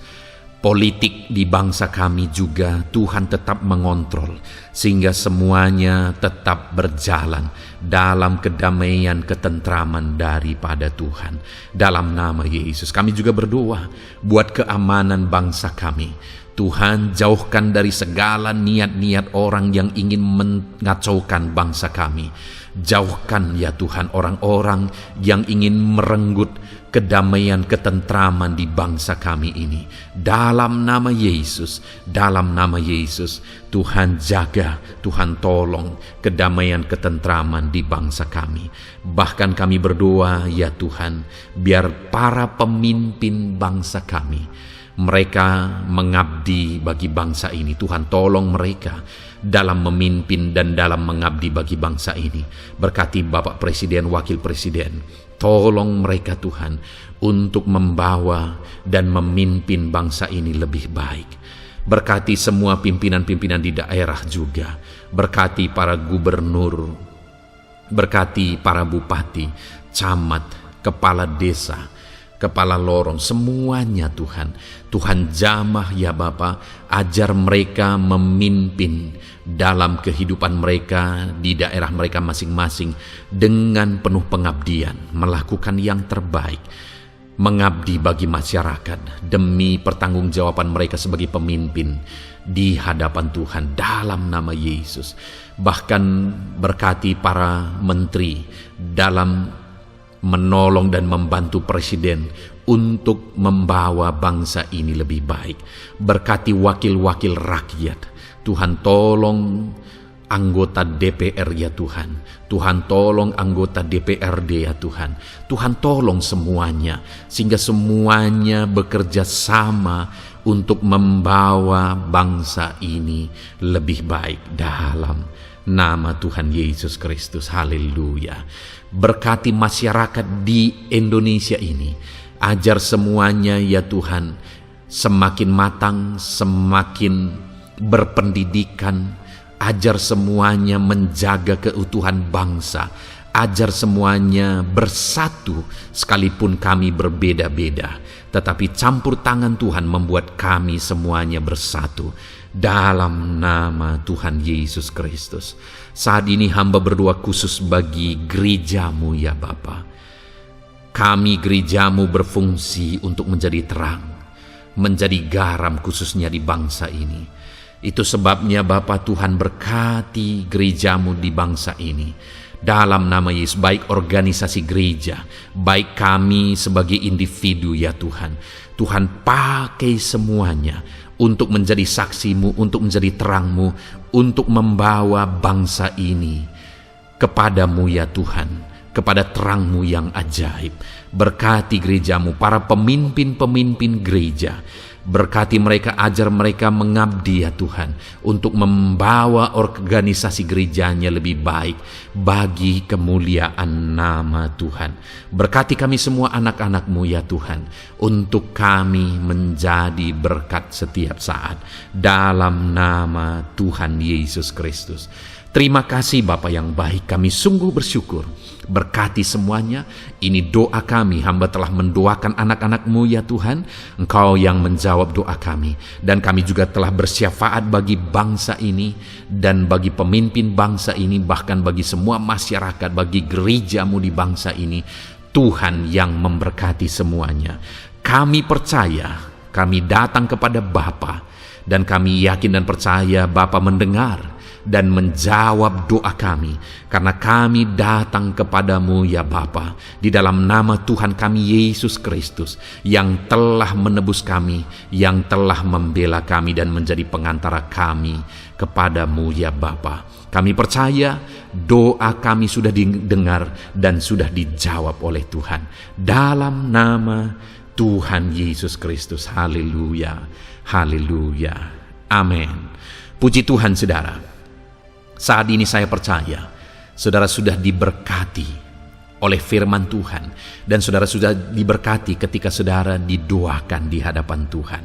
Politik di bangsa kami juga Tuhan tetap mengontrol, sehingga semuanya tetap berjalan dalam kedamaian, ketentraman daripada Tuhan. Dalam nama Yesus kami juga berdoa buat keamanan bangsa kami. Tuhan, jauhkan dari segala niat-niat orang yang ingin mengacaukan bangsa kami. Jauhkan ya Tuhan orang-orang yang ingin merenggut kedamaian, ketentraman di bangsa kami ini. Dalam nama Yesus, dalam nama Yesus, Tuhan jaga, Tuhan tolong kedamaian, ketentraman di bangsa kami. Bahkan kami berdoa ya Tuhan, biar para pemimpin bangsa kami, mereka mengabdi bagi bangsa ini. Tuhan tolong mereka dalam memimpin dan dalam mengabdi bagi bangsa ini. Berkati Bapak Presiden, Wakil Presiden, tolong mereka Tuhan untuk membawa dan memimpin bangsa ini lebih baik. Berkati semua pimpinan-pimpinan di daerah juga. Berkati para gubernur, berkati para bupati, camat, kepala desa, kepala lorong, semuanya Tuhan. Tuhan jamah ya Bapa, ajar mereka memimpin dalam kehidupan mereka di daerah mereka masing-masing dengan penuh pengabdian, melakukan yang terbaik, mengabdi bagi masyarakat demi pertanggungjawaban mereka sebagai pemimpin di hadapan Tuhan dalam nama Yesus. Bahkan berkati para menteri dalam menolong dan membantu presiden untuk membawa bangsa ini lebih baik. Berkati wakil-wakil rakyat. Tuhan tolong anggota DPR ya Tuhan. Tuhan tolong anggota DPRD ya Tuhan. Tuhan tolong semuanya, sehingga semuanya bekerja sama untuk membawa bangsa ini lebih baik dalam nama Tuhan Yesus Kristus. Haleluya. Berkati masyarakat di Indonesia ini. Ajar semuanya ya Tuhan semakin matang, semakin berpendidikan. Ajar semuanya menjaga keutuhan bangsa. Ajar semuanya bersatu sekalipun kami berbeda-beda. Tetapi campur tangan Tuhan membuat kami semuanya bersatu. Dalam nama Tuhan Yesus Kristus. Saat ini hamba berdoa khusus bagi gerejamu ya Bapa. Kami gerejamu berfungsi untuk menjadi terang, menjadi garam khususnya di bangsa ini. Itu sebabnya Bapa Tuhan berkati gerejamu di bangsa ini. Dalam nama Yesus, baik organisasi gereja, baik kami sebagai individu ya Tuhan. Tuhan pakai semuanya untuk menjadi saksi-Mu, untuk menjadi terang-Mu, untuk membawa bangsa ini kepadamu ya Tuhan, kepada terang-Mu yang ajaib. Berkati gereja-Mu, para pemimpin-pemimpin gereja. Berkati mereka, ajar mereka mengabdi ya Tuhan, untuk membawa organisasi gerejanya lebih baik bagi kemuliaan nama Tuhan. Berkati kami semua anak-anak-Mu ya Tuhan, untuk kami menjadi berkat setiap saat. Dalam nama Tuhan Yesus Kristus. Terima kasih Bapa yang baik, kami sungguh bersyukur. Berkati semuanya, ini doa kami, hamba telah mendoakan anak-anak-Mu ya Tuhan, Engkau yang menjawab doa kami. Dan kami juga telah bersyafaat bagi bangsa ini, dan bagi pemimpin bangsa ini, bahkan bagi semua masyarakat, bagi gereja-Mu di bangsa ini. Tuhan yang memberkati semuanya. Kami percaya, kami datang kepada Bapa, dan kami yakin dan percaya Bapa mendengar dan menjawab doa kami, karena kami datang kepadamu ya Bapa, di dalam nama Tuhan kami Yesus Kristus, yang telah menebus kami, yang telah membela kami dan menjadi pengantara kami kepadamu ya Bapa. Kami percaya doa kami sudah didengar dan sudah dijawab oleh Tuhan, dalam nama Tuhan Yesus Kristus. Haleluya, haleluya, amin. Puji Tuhan saudara. Saat ini saya percaya saudara sudah diberkati oleh firman Tuhan, dan saudara sudah diberkati ketika saudara didoakan di hadapan Tuhan.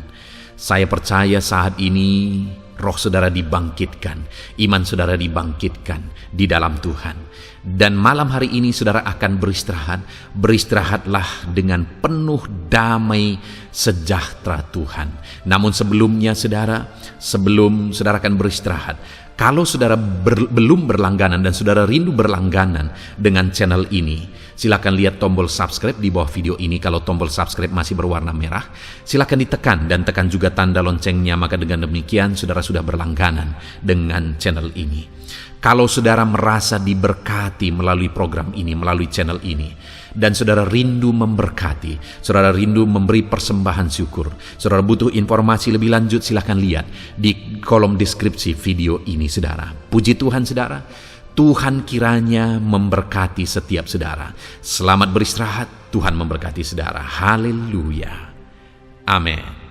Saya percaya saat ini roh saudara dibangkitkan, iman saudara dibangkitkan di dalam Tuhan. Dan malam hari ini saudara akan beristirahat. Beristirahatlah dengan penuh damai sejahtera Tuhan. Namun sebelumnya saudara, sebelum saudara akan beristirahat, kalau saudara belum berlangganan dan saudara rindu berlangganan dengan channel ini, silakan lihat tombol subscribe di bawah video ini. Kalau tombol subscribe masih berwarna merah, silakan ditekan dan tekan juga tanda loncengnya, maka dengan demikian saudara sudah berlangganan dengan channel ini. Kalau saudara merasa diberkati melalui program ini, melalui channel ini, dan saudara rindu memberkati, saudara rindu memberi persembahan syukur, saudara butuh informasi lebih lanjut, silakan lihat di kolom deskripsi video ini saudara. Puji Tuhan saudara, Tuhan kiranya memberkati setiap saudara. Selamat beristirahat, Tuhan memberkati saudara. Haleluya, amin.